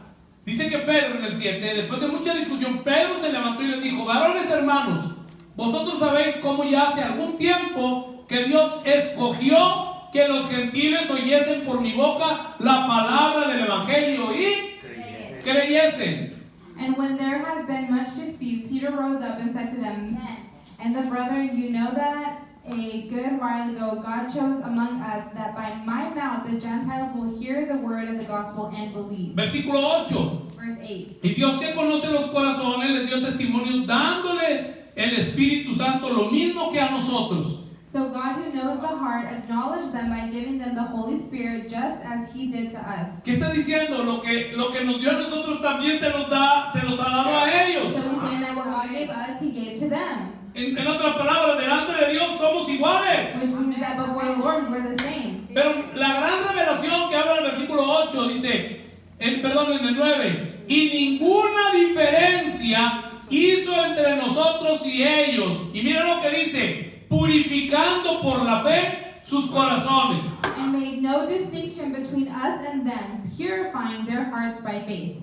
dice que Pedro en el 7, después de mucha discusión, Pedro se levantó y les dijo, varones hermanos, vosotros sabéis cómo ya hace algún tiempo que Dios escogió que los gentiles oyesen por mi boca la palabra del evangelio y creyesen. And when there had been much dispute, Peter rose up and said to them, Men and the brethren, you know that a good while ago God chose among us that by my mouth the Gentiles will hear the word of the gospel and believe. Versículo 8. Verse 8. Y Dios que conoce los corazones les dio testimonio dándole el Espíritu Santo lo mismo que a nosotros. So God who knows the heart acknowledged them by giving them the Holy Spirit just as he did to us. ¿Qué está diciendo? Lo que nos dio a nosotros también se los ha dado a ellos. So he's saying that what God gave us, he gave to them. En otras palabras, delante de Dios somos iguales. Which means that before the Lord we're the same. Pero la gran revelación que habla el versículo 8 dice, en el 9, y ninguna diferencia hizo entre nosotros y ellos. Y mira lo que dice, purificando por la fe sus corazones. And made no distinction between us and them, purifying their hearts by faith.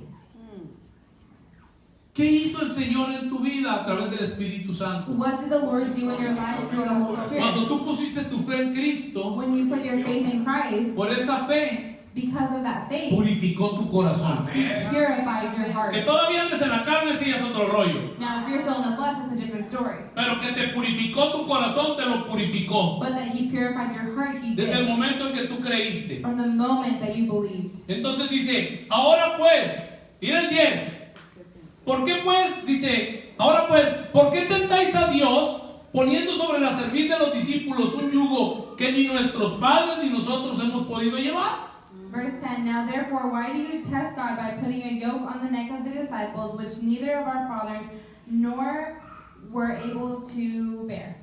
¿Qué hizo el Señor en tu vida a través del Espíritu Santo? What did the Lord do in your life through the Holy Cuando Spirit? tú pusiste tu fe en Cristo, When you put your faith in Christ, por esa fe because of that faith, purificó tu corazón. he purified your Que heart. todavía andes en la carne, sí es otro rollo. Now, if you're still in the flesh, it's a different story. Pero que te purificó tu corazón, te lo purificó. But that he purified your heart, he Desde el did. momento en que tú creíste. From the moment that you believed. Entonces dice, ahora pues, mira el 10. ¿Por qué pues? Dice, ahora pues, ¿por qué tentáis a Dios poniendo sobre la cerviz de los discípulos un yugo que ni nuestros padres ni nosotros hemos podido llevar? Verse 10, Now therefore, why do you test God by putting a yoke on the neck of the disciples, which neither of our fathers nor were able to bear?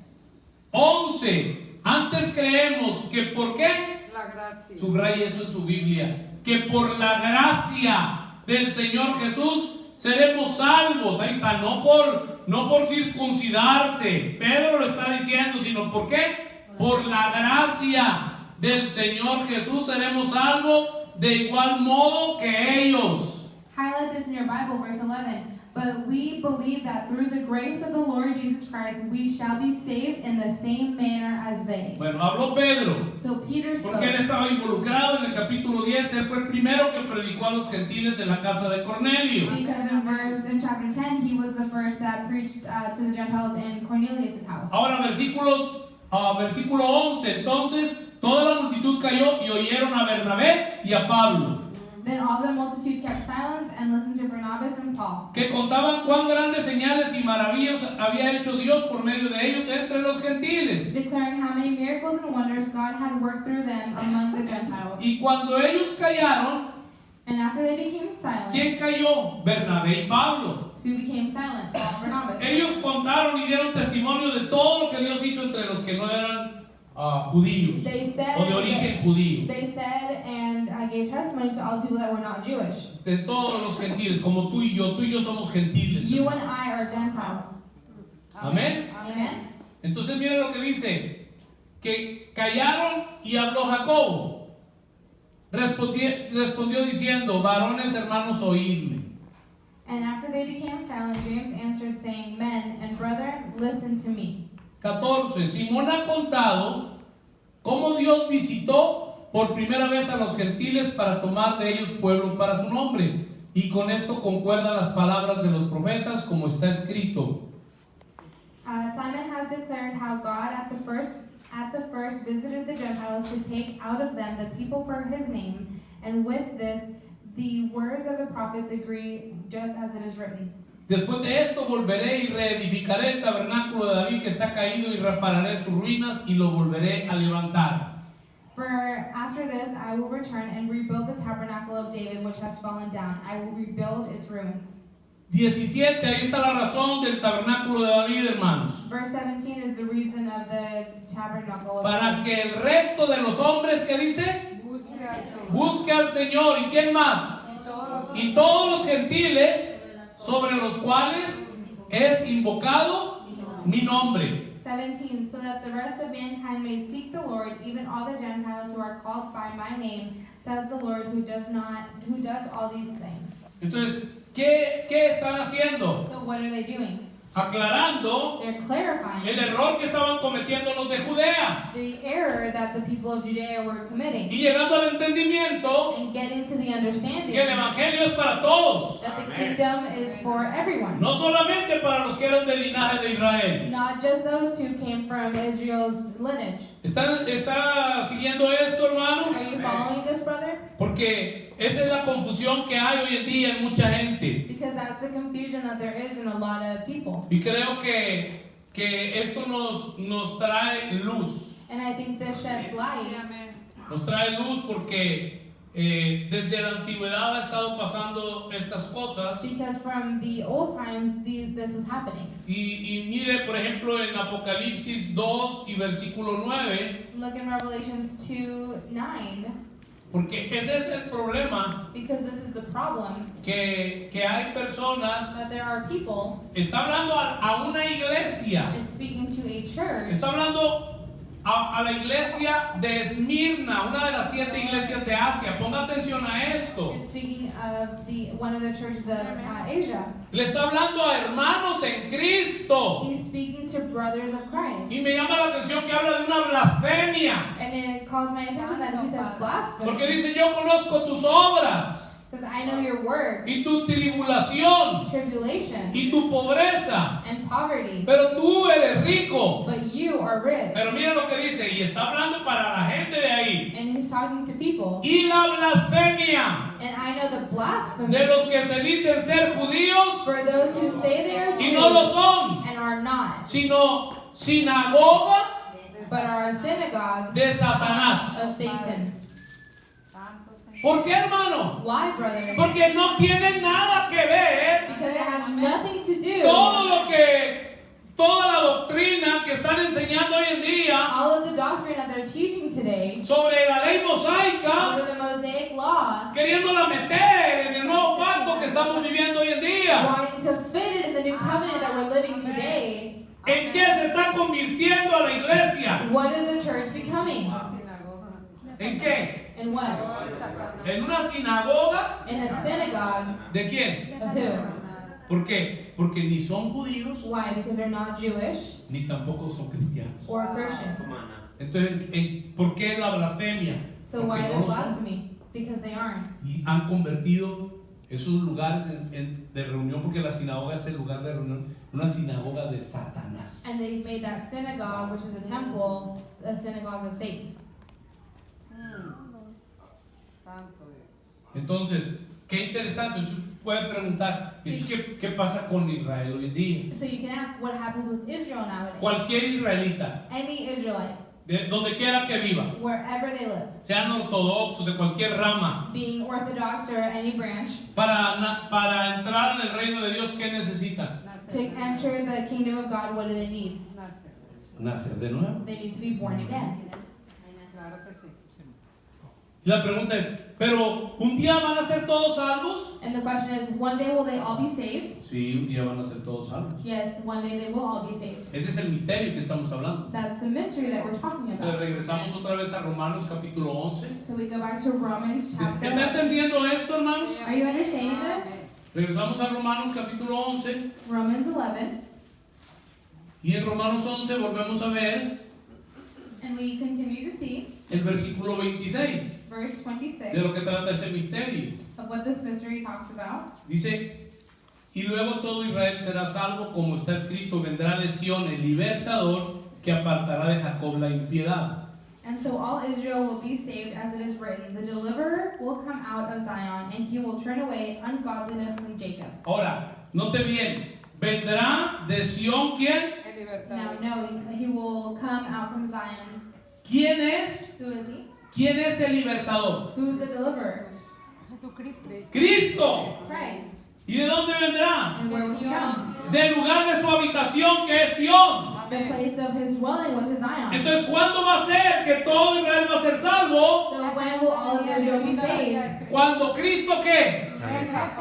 11. Antes creemos que ¿por qué? La gracia. Subraya eso en su Biblia. Que por la gracia del Señor Jesús seremos salvos. Ahí está, no por circuncidarse. Pedro lo está diciendo, sino ¿por qué? Por la gracia del Señor Jesús seremos salvos de igual modo que ellos. Highlight this in your Bible, verse 11. But we believe that through the grace of the Lord Jesus Christ, we shall be saved in the same manner as they. Bueno, habló Pedro, So Peter porque él spoke. estaba involucrado en el capítulo 10. Él fue el primero que predicó a los gentiles en la casa de Cornelio. Because in chapter 10, he was the first that preached to the Gentiles in Cornelius' house. Ahora versículo 11. Entonces toda la multitud cayó y oyeron a Bernabé y a Pablo, Then all the multitude kept silent and listened to Barnabas and Paul, que contaban cuán grandes señales y maravillas había hecho Dios por medio de ellos entre los gentiles. declaring how many miracles and wonders God had worked through them among the Gentiles. Y cuando ellos callaron, And after they became silent, ¿quién cayó? Bernabé y Pablo. who became silent? Paul and Barnabas. Ellos contaron y dieron testimonio de todo lo que Dios hizo entre los que no eran judíos They said, o de origen judío. they said and gave testimony to all the people that were not Jewish. De todos los gentiles, como tú y yo somos gentiles. You and I are Gentiles. Amén. Amen. Entonces miren lo que dice, que callaron y habló Jacobo. Respondió diciendo, varones hermanos, oídme. And after they became silent, James answered, saying, Men and brethren, listen to me. 14. Simón ha contado cómo Dios visitó por primera vez a los gentiles para tomar de ellos pueblo para su nombre. Y con esto concuerdan las palabras de los profetas como está escrito. Simon has declared how God at the first visited the Gentiles to take out of them the people for his name, and with this the words of the prophets agree, just as it is written. Después de esto volveré y reedificaré el tabernáculo de David que está caído y repararé sus ruinas y lo volveré a levantar. For after this I will return and rebuild the tabernacle of David which has fallen down. I will rebuild its ruins. 17, ahí está la razón del tabernáculo de David, hermanos. Verse 17 is the reason of the tabernacle of Para David. que el resto de los hombres, ¿qué dice? Busque al Señor. ¿Y quién más? Y todos los gentiles sobre los cuales es invocado mi nombre. 17, so that the rest of mankind may seek the Lord, even all the Gentiles who are called by my name, says the Lord, who does all these things. Entonces, ¿qué están haciendo? So what are they doing? Aclarando They're clarifying el error que estaban cometiendo los de Judea the error that the people of Judea were committing, y llegando al entendimiento and getting to the understanding que el evangelio es para todos, that the kingdom is for everyone, no solamente para los que eran del linaje de Israel. not just those who came from Israel's lineage. ¿Está siguiendo esto, hermano? Are you following this, brother? Porque esa es la confusión que hay hoy en día en mucha gente. Because that's the confusion that there is in a lot of people. Y creo que esto nos trae luz. And I think this sheds light. Nos trae luz porque desde la antigüedad ha estado pasando estas cosas. Because from the old times, this was happening. Y mire, por ejemplo, en Apocalipsis 2 y versículo 9, Look in Revelations 2:9, porque ese es el problema, because this is the problem, que hay personas, that there are people, está hablando a una iglesia, and speaking to a church, está hablando a la iglesia de Esmirna, una de las 7 iglesias de Asia. Ponga atención a esto. and speaking of one of the churches of Asia. Le está hablando a hermanos en Cristo. He's speaking to brothers of Christ. Y me llama la atención que habla de una blasfemia. And it calls my attention that he says Porque blasphemy. dice, yo conozco tus obras Because I know your works, y tu tribulación tribulation, y tu pobreza. and poverty, Pero tú eres rico. but you are rich. Pero mira lo que dice, y está hablando para la gente de ahí. And he's talking to people. Y la blasfemia And I know the blasphemy de los que se dicen ser judíos for those who say they are y no lo Jews son, and are not, sino sinagoga but are a synagogue de Satanás. of Satan. ¿Por qué, hermano? Why, brothers? Porque no tiene nada que ver Because it has nothing to do. toda la doctrina que están enseñando hoy en día All of the doctrine that they're teaching today sobre la ley mosaica, over the Mosaic Law, queriéndola meter en el nuevo pacto que estamos viviendo hoy en día. wanting to fit it in the new covenant that we're living today. ¿En qué se está convirtiendo a la iglesia? What is the church becoming? ¿En qué? And what? ¿En una sinagoga? In a synagogue ¿De quién? of who? ¿Por qué? Porque ni son judíos Why? Because they're not Jewish ni tampoco son cristianos. or Christians. Entonces, ¿por qué la blasfemia? So Porque why no the lo son. blasphemy? Because they aren't. Y han convertido esos lugares de reunión, porque la sinagoga es el lugar de reunión, una sinagoga de Satanás. And they made that synagogue, which is a temple, a synagogue of Satan. Entonces, qué interesante. Usted puede preguntar, entonces, ¿qué pasa con Israel hoy en día? So you can ask what happens with Israel nowadays. Cualquier israelita, Any Israelite, de donde quiera que viva, wherever they live, sean ortodoxos, de cualquier rama, being Orthodox or any branch, para entrar en el reino de Dios, ¿qué necesitan? to enter the kingdom of God, what do they need? Nacer de nuevo. They need to be born again. Y la pregunta es, ¿pero un día van a ser todos salvos? And the question is, one day will they all be saved? Sí, un día van a ser todos salvos. Yes, one day they will all be saved. Ese es el misterio que estamos hablando. That's the mystery that we're talking Entonces about. regresamos otra vez a Romanos capítulo 11. So we go back to Romans ¿Está chapter. entendiendo esto, hermanos? Are you understanding this? Regresamos a Romanos capítulo 11. Romans 11, Y en Romanos 11 volvemos a ver and we continue to see el versículo 26 verse 26 de lo que trata ese misterio. of what this mystery talks about. Dice, y luego todo Israel será salvo, como está escrito, vendrá de Sión el libertador que apartará de Jacob la impiedad. And so all Israel will be saved, as it is written, the deliverer will come out of Zion, and he will turn away ungodliness from Jacob. Ahora, note bien, vendrá de Sión ¿quién? Now, no, he will come out from Zion. ¿Quién es? Who is he? ¿Quién es el libertador? Who is the deliverer? Jesucristo. Cristo. Christ. ¿Y de dónde vendrá? And where will he come? Del lugar de su habitación que es Sión. The place of his dwelling, which is Zion. Entonces, ¿cuándo va a ser que todo Israel va a ser salvo? So when will all of Israel be saved? Cuando Cristo ¿qué?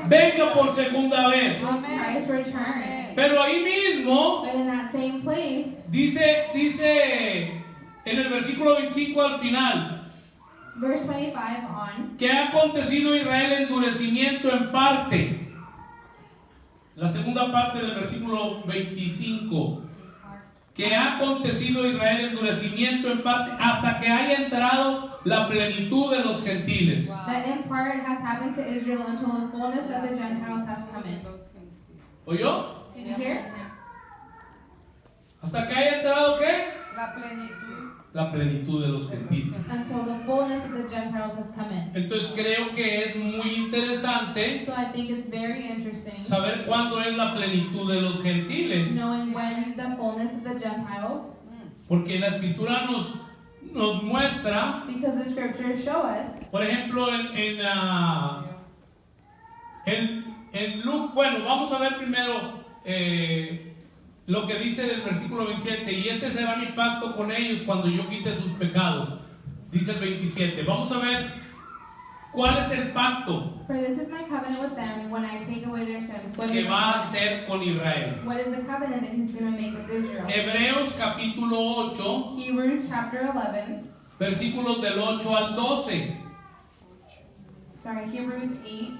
Venga por segunda vez. Christ returns. Pero ahí mismo But in that same place, dice en el versículo 25 al final, verse 25 on, que ha acontecido a Israel endurecimiento en parte. La segunda parte del versículo 25. Que ha acontecido a Israel endurecimiento en parte hasta que haya entrado la plenitud de los gentiles. that in part has happened to Israel until the fullness of the Gentiles has come in. ¿Oyó? Did you hear? Hasta que haya entrado ¿qué? La plenitud. La plenitud de los gentiles. Until the fullness of the Gentiles has come in. Entonces creo que es muy interesante So I think it's very interesting saber cuándo es la plenitud de los gentiles. knowing when the fullness of the Gentiles, Porque la escritura nos muestra, because the scriptures show us, por ejemplo, en Luke, bueno, vamos a ver primero lo que dice del versículo 27, y este será mi pacto con ellos cuando yo quite sus pecados, dice el 27. Vamos a ver cuál es el pacto for this is my covenant with them when I take away their sins. What que is, va a hacer con Israel. what is the covenant that he's going to make with Israel? Hebreos capítulo 8, Hebrews chapter 11, versículos del 8 al 12. Hebrews 8,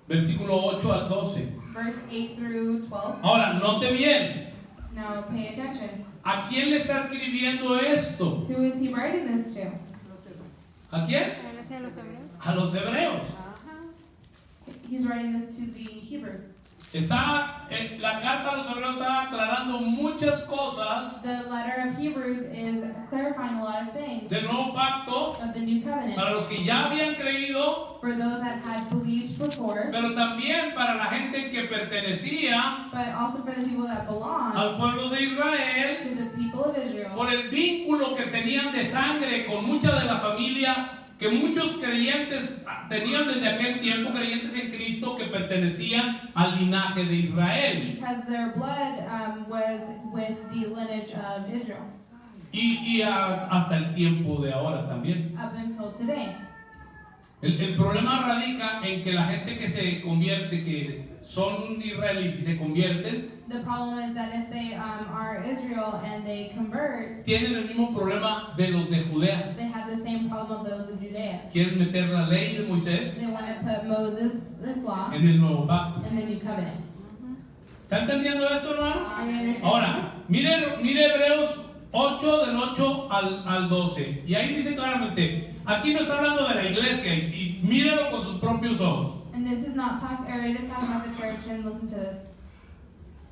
Versículo 8 al 12. verse 8 through 12. Ahora, note bien, Now pay attention. ¿a quién le está escribiendo esto? Who is he writing this to? ¿A quién? Iglesia de los Hebreos. A los hebreos. He's writing this to the Hebrew. La carta a los hebreos está aclarando muchas cosas The letter of Hebrews is clarifying a lot of things del nuevo pacto of the new covenant para los que ya habían creído, for those that had believed before, pero también para la gente que pertenecía but also for the people that belong al pueblo de Israel to the people of Israel, por el vínculo que tenían de sangre con mucha de la familia que muchos creyentes tenían desde aquel tiempo, creyentes en Cristo que pertenecían al linaje de Israel. because their blood was with the lineage of Israel Hasta el tiempo de ahora también. up until today. El problema radica en que la gente que se convierte, que son israelíes y se convierten, The problem is that if they are Israel and they convert, tienen el mismo problema de los de Judea. they have the same problem of those of Judea. Quieren meter la ley de Moisés They want to put Moses' law en el nuevo pacto. in the new covenant. ¿Está entendiendo esto, hermano? Are you understanding Ahora, this? mire Hebreos 8 del 8 al 12. Y ahí dice claramente, aquí no está hablando de la iglesia y míralo con sus propios ojos. And this is not talking, or it is talking about the church, and listen to this.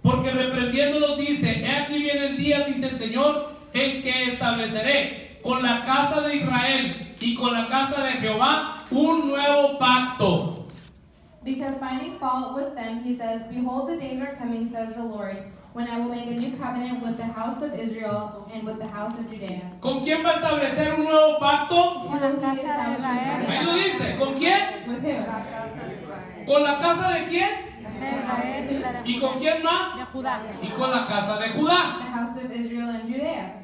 Porque reprendiéndolos dice, he aquí vienen días, dice el Señor, en que estableceré con la casa de Israel y con la casa de Jehová un nuevo pacto. Because finding fault with them, he says, behold, the days are coming, says the Lord, when I will make a new covenant with the house of Israel and with the house of Judea. ¿Con quién va a establecer un nuevo pacto? Con la casa de Israel. Ahí lo dice, ¿con quién? With who? ¿Con la casa de quién? De Israel y la de ¿Y con quién más? De Judá. Y con la casa de Judá. The house of Israel and Judea.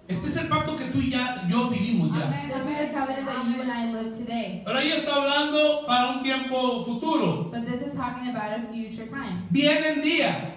Este es el pacto que tú y yo vivimos ya. This is the covenant that you and I live today. Pero ahí está hablando para un tiempo futuro. But this is talking about a future time. Vienen días.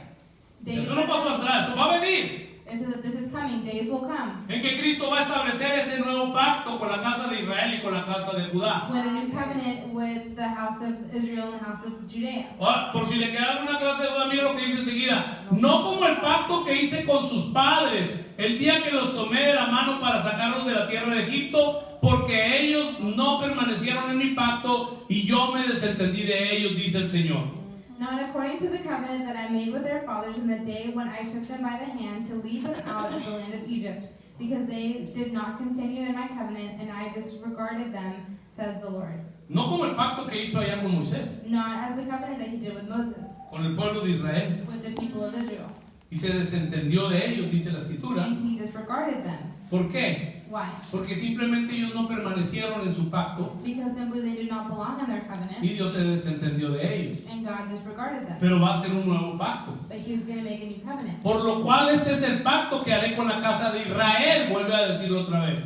Days Eso no pasó atrás, eso va a venir. It says that this is coming, days will come, en que Cristo va a establecer ese nuevo pacto con la casa de Israel y con la casa de Judá. when a new covenant with the house of Israel and the house of Judea. Ahora, por si le queda alguna clase de duda, mire lo que dice enseguida. No como el pacto que hice con sus padres el día que los tomé de la mano para sacarlos de la tierra de Egipto, porque ellos no permanecieron en mi pacto y yo me desentendí de ellos, dice el Señor. Not according to the covenant that I made with their fathers in the day when I took them by the hand to lead them out of the land of Egypt, because they did not continue in my covenant, and I disregarded them, says the Lord. No como el pacto que hizo allá con Moisés, Not as the covenant that he did with Moses, con el pueblo de Israel. with the people of Israel. Y se desentendió de ellos, dice la Escritura. And he disregarded them. ¿Por qué? Why? Porque simplemente ellos no permanecieron en su pacto Because simply they did not belong in their y covenant, Dios se desentendió de ellos. and God disregarded them. Pero va a ser un nuevo pacto. But he's going to make a new covenant. Por lo cual este es el pacto que haré con la casa de Israel, vuelve a decirlo otra vez.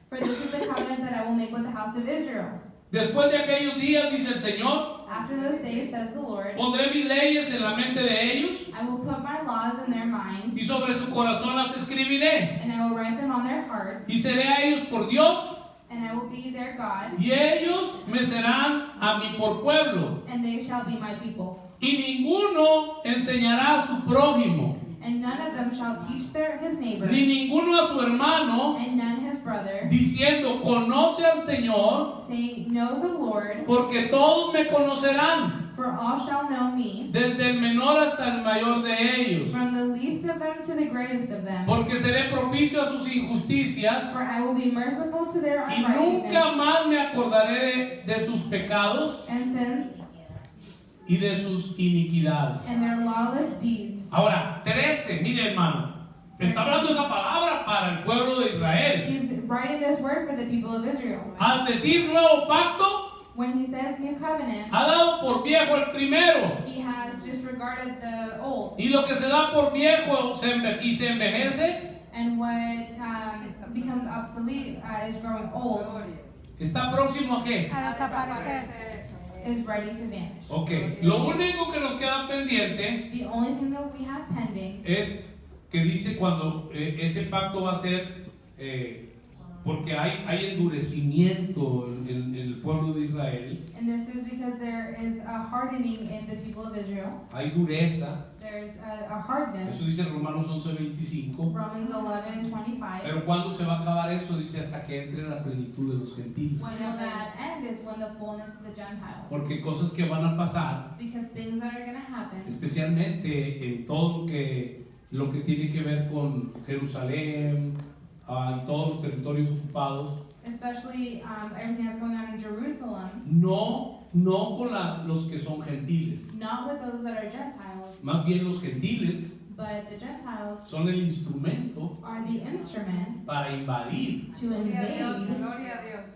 For this is the covenant that I will make with the house of Israel. Después de aquellos días, dice el Señor, After those days, says the Lord, pondré mis leyes en la mente de ellos I will put my laws in their mind, y sobre su corazón las escribiré. and I will write them on their hearts, Y seré a ellos por Dios and I will be their God, y ellos me serán a mí por pueblo. and they shall be my people. Y ninguno enseñará a su prójimo, And none of them shall teach his neighbor, ni ninguno a su hermano, and none his brother, diciendo, conoce al Señor, saying, Know the Lord, porque todos me conocerán, for all shall know me, desde el menor hasta el mayor de ellos. from the least of them to the greatest of them. Porque seré propicio a sus injusticias For I will be merciful to their y nunca unrighteousness más me acordaré de sus pecados and sins y de sus iniquidades. and their lawless deeds. Ahora, 13, mire hermano, está hablando esa palabra para el pueblo de Israel. He's writing this word for the people of Israel. Al decir nuevo pacto, When he says new covenant, ha dado por viejo el primero. he has disregarded the old. Y lo que se da por viejo y se envejece, And what becomes obsolete is growing old, está próximo a qué? A desaparecer. is ready to vanish. Ok, lo único que nos queda pendiente The only thing that we have pending es que dice cuando ese pacto va a ser, porque hay endurecimiento en el pueblo de Israel, and this is because there is a hardening in the people of Israel. hay dureza, There's a hardness. eso dice Romanos 11:25, Romans 11:25. pero cuando se va a acabar eso, dice hasta que entre la plenitud de los gentiles, When will that end is when the fullness of the Gentiles. porque cosas que van a pasar, Because things that are going to happen, especialmente en todo lo que tiene que ver con Jerusalén y todos los territorios ocupados, especially everything that's going on in Jerusalem, no con los que son gentiles, not with those that are Gentiles, más bien los gentiles but the Gentiles son el instrumento are the instrument para invadir. to invade. Gloria a Dios.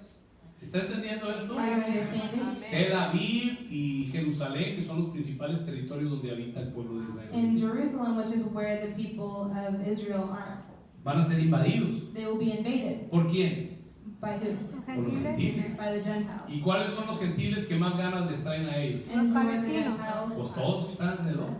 ¿Está entendiendo esto? Are you understanding? Tel Aviv y Jerusalén, que son los principales territorios donde habita el pueblo de In Israel, Jerusalem, which is where the people of Israel are, van a ser invadidos. they will be invaded. ¿Por quién? By who? Por los gentiles. By the Gentiles. ¿Y cuáles son los gentiles que más ganas les traen a ellos? And who are the Palestinos. Pues Gentiles? todos los que están alrededor.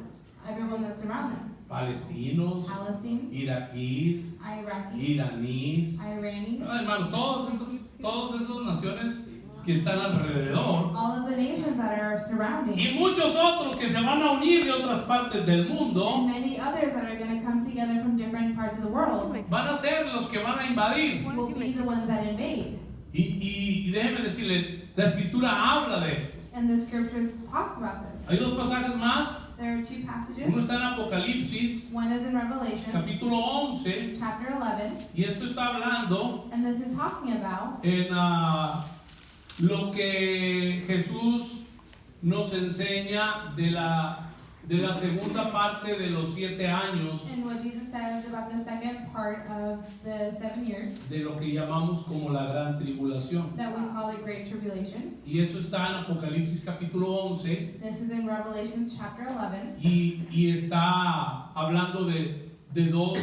Everyone that's around them. Palestinos, Palestinians, iraquíes, Iraqis, iraníes. Iranians, No, hermano, todas esas naciones que están alrededor all of the nations that are surrounding, y muchos otros que se van a unir de otras partes del and mundo many others that are going to come together from different parts of the world van a ser los que van a invadir. will be the ones that invade. Y déjeme decirle, la escritura habla de esto. And the scriptures talks about this. Hay dos pasajes más. There are two passages. Uno está en Apocalipsis, One is in Revelation, capítulo 11, chapter 11, y esto está hablando and this is talking about en lo que Jesús nos enseña de la segunda parte de los 7 años, and what Jesus says about the second part of the 7 years de lo que llamamos como la gran tribulación. that we call the Great Tribulation. Y eso está en Apocalipsis capítulo 11 This is in Revelations chapter 11, y está hablando de de dos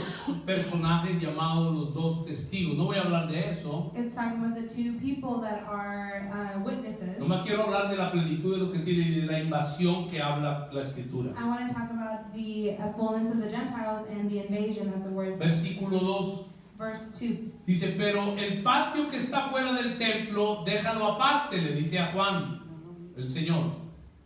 personajes llamados los dos testigos. No voy a hablar de eso. It's talking about the two people that are witnesses. Nomás quiero hablar de la plenitud de los gentiles y de la invasión que habla la Escritura. I want to talk about the fullness of the Gentiles and the invasion that the word says. Versículo 2 Verse 2. dice, pero el patio que está fuera del templo, déjalo aparte, le dice a Juan, el Señor,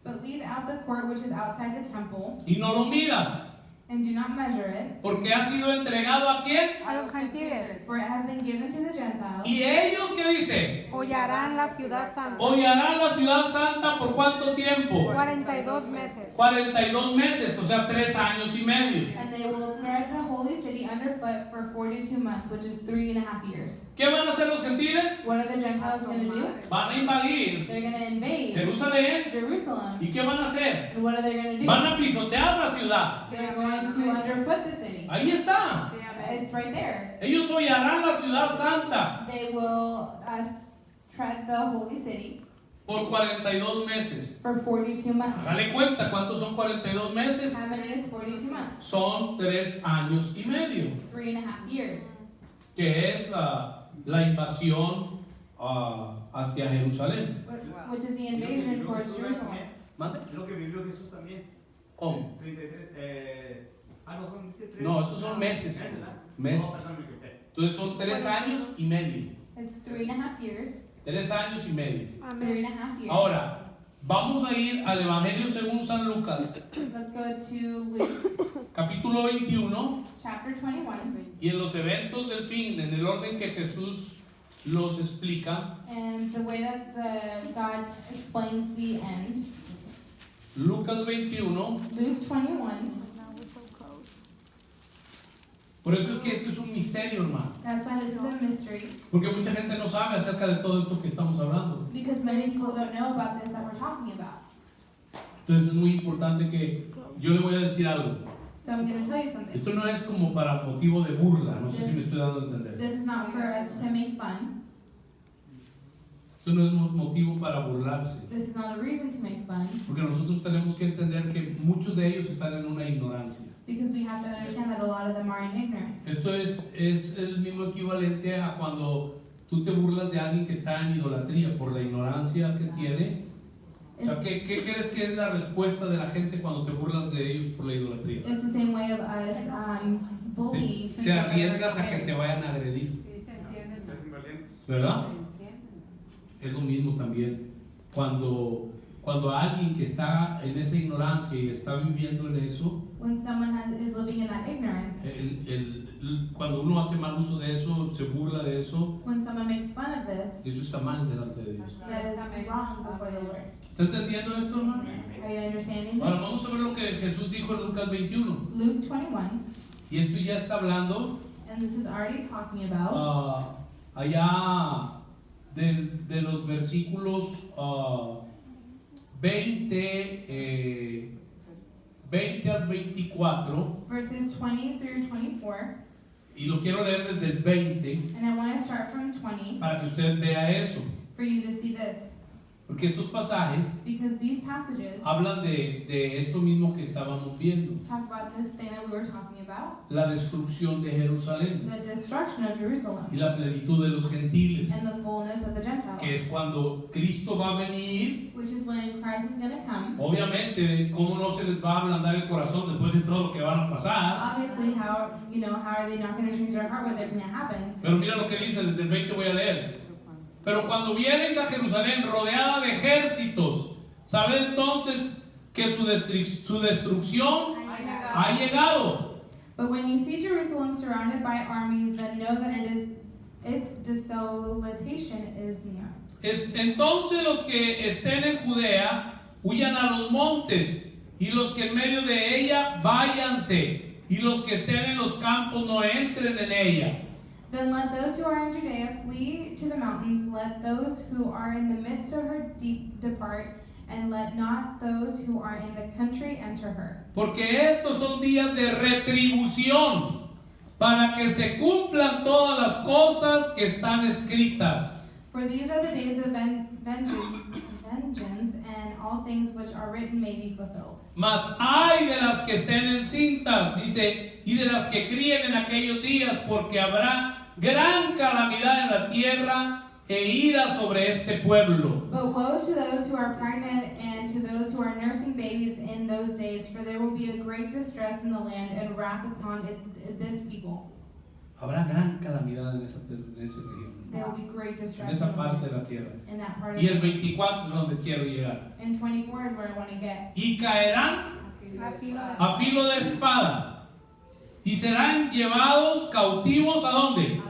But leave out the court which is outside the temple, y no lo miras, and do not measure it, porque ha sido entregado a quién, A los gentiles. for it has been given to the Gentiles. y ellos, ¿qué dice? Hollarán la ciudad santa. Hollarán la ciudad santa por cuánto tiempo? 42 meses. 42 meses, o sea, 3 años y medio. And they will tread the holy city underfoot for 42 months, which is 3.5 years. ¿Qué van a hacer los gentiles? What are the Gentiles going to do? Van a invadir They're going to invade Jerusalén. Jerusalem. ¿Y qué van a hacer? And what are they going to do? Van a pisotear la ciudad. They're going to underfoot the city. Ahí está. It's right there. Ellos hollarán la ciudad santa They will tread the holy city por 42 meses. for 42 months. Hágale cuenta, ¿cuántos son 42 meses? How many is 42 months? Son 3 años y medio, 3.5 years. que es la invasión hacia Jerusalén. Which is the invasion towards Jerusalem. ¿Mande? Es lo que vivió Jesús también. ¿Cómo? 33, no son, dice 3. No, esos son meses. ¿Verdad? Meses. No, perdón, me equivoqué. Entonces son 3 años y medio. It's 3.5 years. 3 años y medio. Amén. 3.5 years. Ahora, vamos a ir al Evangelio según San Lucas, Let's go to Luke capítulo 21, chapter 21. y en los eventos del fin, en el orden que Jesús los explica. And the way that God explains the end. Lucas 21. Luke 21. Por eso es que esto es un misterio, hermano. That's why this is a mystery. Porque mucha gente no sabe acerca de todo esto que estamos hablando. Because many people don't know about this that we're talking about. Entonces es muy importante que yo le voy a decir algo. So I'm going to tell you something. Esto no es como para motivo de burla, no sé si me estoy dando a entender. This is not for us to make fun. Esto no es motivo para burlarse. This is not a reason to make fun. Porque nosotros tenemos que entender que muchos de ellos están en una ignorancia. Because we have to understand that a lot of them are in ignorance. Esto es el mismo equivalente a cuando tú te burlas de alguien que está en idolatría por la ignorancia que tiene. O sea, ¿qué crees que es la respuesta de la gente cuando te burlas de ellos por la idolatría? It's the same way of us bullying Te arriesgas a que te vayan a agredir, Sí, se encienden. ¿verdad? Se encienden. Es lo mismo también. Cuando alguien que está en esa ignorancia y está viviendo en eso, When someone is living in that ignorance, cuando uno hace mal uso de eso, se burla de eso, when someone makes fun of this, eso está mal delante de Dios. that is wrong before the Lord. ¿Está entendiendo esto, hermano? Are you understanding Ahora this? vamos a ver lo que Jesús dijo en Lucas 21. Luke 21, Y esto ya está hablando and this is already talking about allá de los versículos 20 al 24. verses 20 through 24, Y lo quiero leer desde el 20 and I want to start from 20 para que usted vea eso. for you to see this. Porque estos pasajes Because these passages hablan de esto mismo que estábamos viendo. talk about this thing that we were talking about, La destrucción de Jerusalén the destruction of Jerusalem y la plenitud de los gentiles. and the fullness of the Que Gentiles, es cuando Cristo va a venir. which is when Christ is going to come. Obviamente, ¿cómo no se les va a ablandar el corazón después de todo lo que van a pasar? Obviously, how are they not going to change their heart when everything that happens? Pero mira lo que dice, desde el 20 voy a leer. Pero cuando viereis a Jerusalén rodeada de ejércitos, sabed entonces que su destrucción ha llegado. But when you see Jerusalem surrounded by armies, then know that its desolation is near. Entonces los que estén en Judea huyan a los montes, y los que en medio de ella váyanse, y los que estén en los campos no entren en ella. Then let those who are in Judea flee to the mountains, let those who are in the midst of her depart, and let not those who are in the country enter her. Porque estos son días de retribución, para que se cumplan todas las cosas que están escritas. For these are the days of vengeance, and all things which are written may be fulfilled. Mas hay de las que estén encintas, dice, y de las que críen en aquellos días, porque habrá gran calamidad en la tierra e ira sobre este pueblo. But woe to those who are pregnant and to those who are nursing babies in those days, for there will be a great distress in the land and wrath upon this people. Habrá gran calamidad en esa región, There will be great en distress esa in, the parte land, de la tierra. in that part of Y el the 24 es donde quiero llegar. And 24 is where I want to get. Y caerán A filo de a filo de espada y serán llevados cautivos ¿a dónde?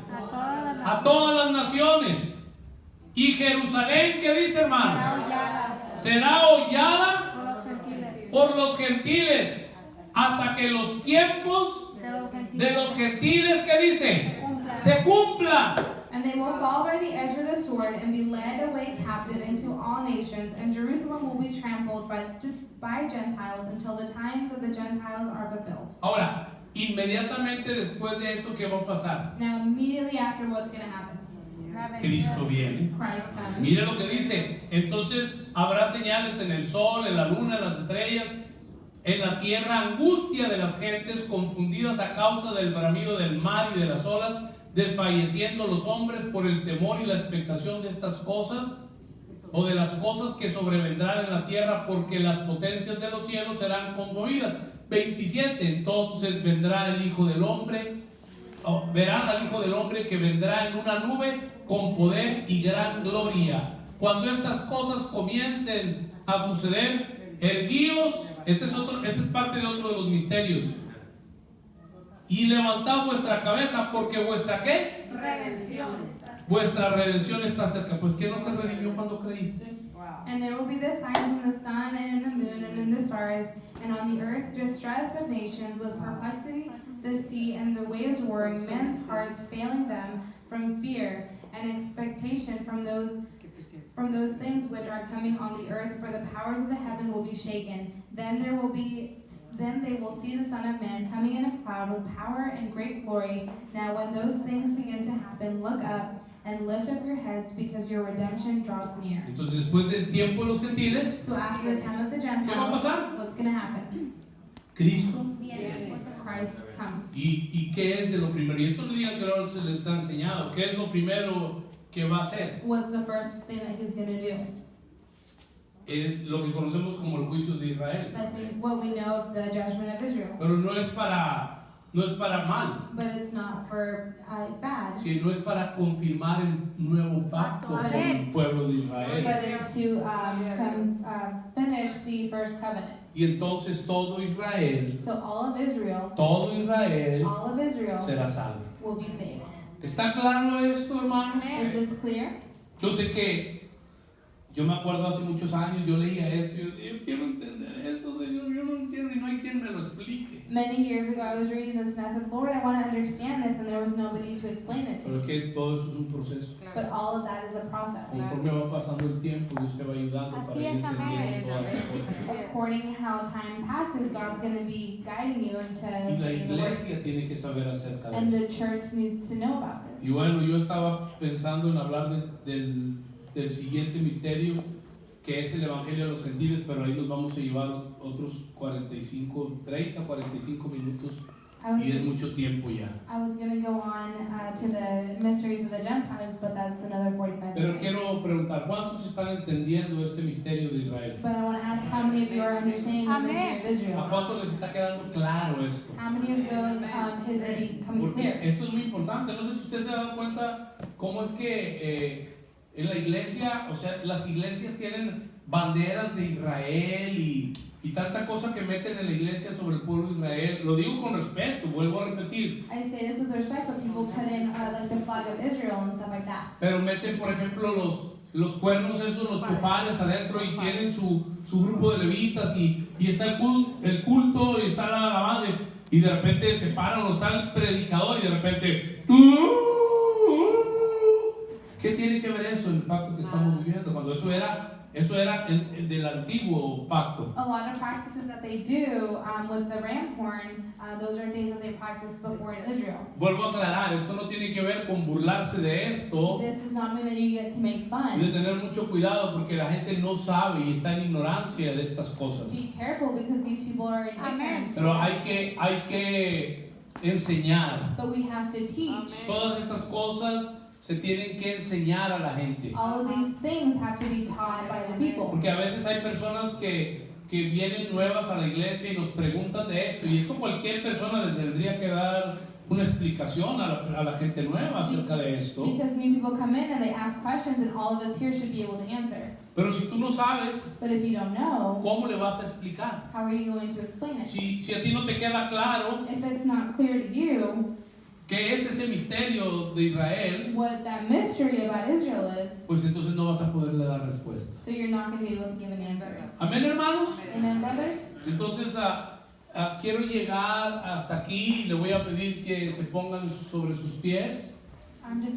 A todas las naciones. Y Jerusalén, ¿qué dice, hermanos? Será hollada por los gentiles. por los gentiles hasta que los tiempos de los gentiles, ¿qué dice? Se cumplan. And they will fall by the edge of the sword and be led away captive into all nations, and Jerusalem will be trampled by Gentiles until the times of the Gentiles are fulfilled. Ahora, inmediatamente después de eso, ¿qué va a pasar? Now, immediately after, what's going to happen? Cristo viene. Christ comes. Mire lo que dice. Entonces habrá señales en el sol, en la luna, en las estrellas, en la tierra, angustia de las gentes, confundidas a causa del bramido del mar y de las olas, desfalleciendo los hombres por el temor y la expectación de estas cosas, o de las cosas que sobrevendrán en la tierra, porque las potencias de los cielos serán conmovidas. 27. Entonces vendrá el Hijo del Hombre, verán al Hijo del Hombre que vendrá en una nube con poder y gran gloria. Cuando estas cosas comiencen a suceder, erguíos, este es parte de otro de los misterios, y levantad vuestra cabeza, porque vuestra ¿qué? Vuestra redención está cerca. Pues ¿qué no te redimió cuando creíste? And there will be the signs in the sun and in the moon and in the stars, and on the earth distress of nations with perplexity, the sea and the waves roaring, men's hearts failing them from fear and expectation from those things which are coming on the earth, for the powers of the heaven will be shaken. Then they will see the Son of Man coming in a cloud with power and great glory. Now when those things begin to happen, look up and lift up your heads, because your redemption draws near. Entonces después del tiempo de los gentiles, So after the time of the ¿qué va a Gentiles, pasar? what's going to happen? Cristo. Christ comes. ¿Y qué es de lo primero? Y esto no digan que ahora se les ha enseñado. ¿Qué es lo primero que va a hacer? What's the first thing that he's going to do? Lo que conocemos como el juicio de Israel. What we know of the judgment of Israel. Pero no es para mal, But it's not for bad. sino es para confirmar el nuevo pacto con el pueblo de Israel. But it's to finish the first covenant. Y entonces todo Israel So all of Israel será salvo. will be saved. ¿Está claro esto, hermanos? Is this clear? Yo sé que yo me acuerdo hace muchos años, yo leía esto y yo decía, yo quiero entender eso, Señor, yo no entiendo y no hay quien me lo explique. Many years ago, I was reading this and I said, Lord, I want to understand this, and there was nobody to explain it to Pero me. que todo eso es un proceso. But all of that is a process. Conforme va pasando el tiempo, Dios te va ayudando para ir entendiendo todas las cosas. According how time passes, God's going to be guiding you into Y la the word. iglesia tiene que saber acerca de And eso. the church needs to know about Y this. bueno, yo estaba pensando en hablar del siguiente misterio, que es el Evangelio de los Gentiles, pero ahí nos vamos a llevar otros 30, 45 minutos, y es mucho tiempo ya. I was going to go on to the mysteries of the Gentiles, but that's another 45 Pero minutes. quiero preguntar, ¿cuántos están entendiendo este misterio de Israel? But I want to ask how many of you are understanding the mystery of ¿A Israel? cuántos les está quedando claro esto? How many of those is it becoming Porque clear? esto es muy importante. No sé si usted se ha dado cuenta cómo es que en la iglesia, o sea, las iglesias tienen banderas de Israel y tanta cosa que meten en la iglesia sobre el pueblo de Israel. Lo digo con respeto, vuelvo a repetir. I say this with respect, but people put in like the flag of Israel and stuff like that. Pero meten, por ejemplo, los cuernos esos, los chofares adentro, y tienen su grupo de levitas y está el culto y está la alabanza, y de repente se paran o está el predicador y de repente ¿qué tiene que ver eso en el pacto que estamos viviendo? Cuando eso era Eso era el del antiguo pacto. A lot of practices that they do with the ram horn, those are things that they practiced before in Israel. Vuelvo a aclarar, esto no tiene que ver con burlarse de esto This does not mean that you get to make y de fun. tener mucho cuidado porque la gente no sabe y está en ignorancia de estas cosas. Be careful because these people are in Amen. ignorance. Pero hay que enseñar. But we have to teach. Todas estas cosas se tienen que enseñar a la gente. All of these things have to be taught by the people. Porque a veces hay personas que vienen nuevas a la iglesia y nos preguntan de esto. Y esto cualquier persona le tendría que dar una explicación a la gente nueva acerca de esto. Because new people come in and they ask questions, and all of us here should be able to answer. Pero si tú no sabes, But if you don't know, ¿cómo le vas a explicar? how are you going to explain it? Si a ti no te queda claro If it's not clear to you qué es ese misterio de Israel, what that mystery about Israel is, pues entonces no vas a poderle dar respuesta. so you're not going to be able to give an answer. Amén, hermanos. Amen, brothers? Entonces quiero llegar hasta aquí y le voy a pedir que se pongan sobre sus pies. I'm just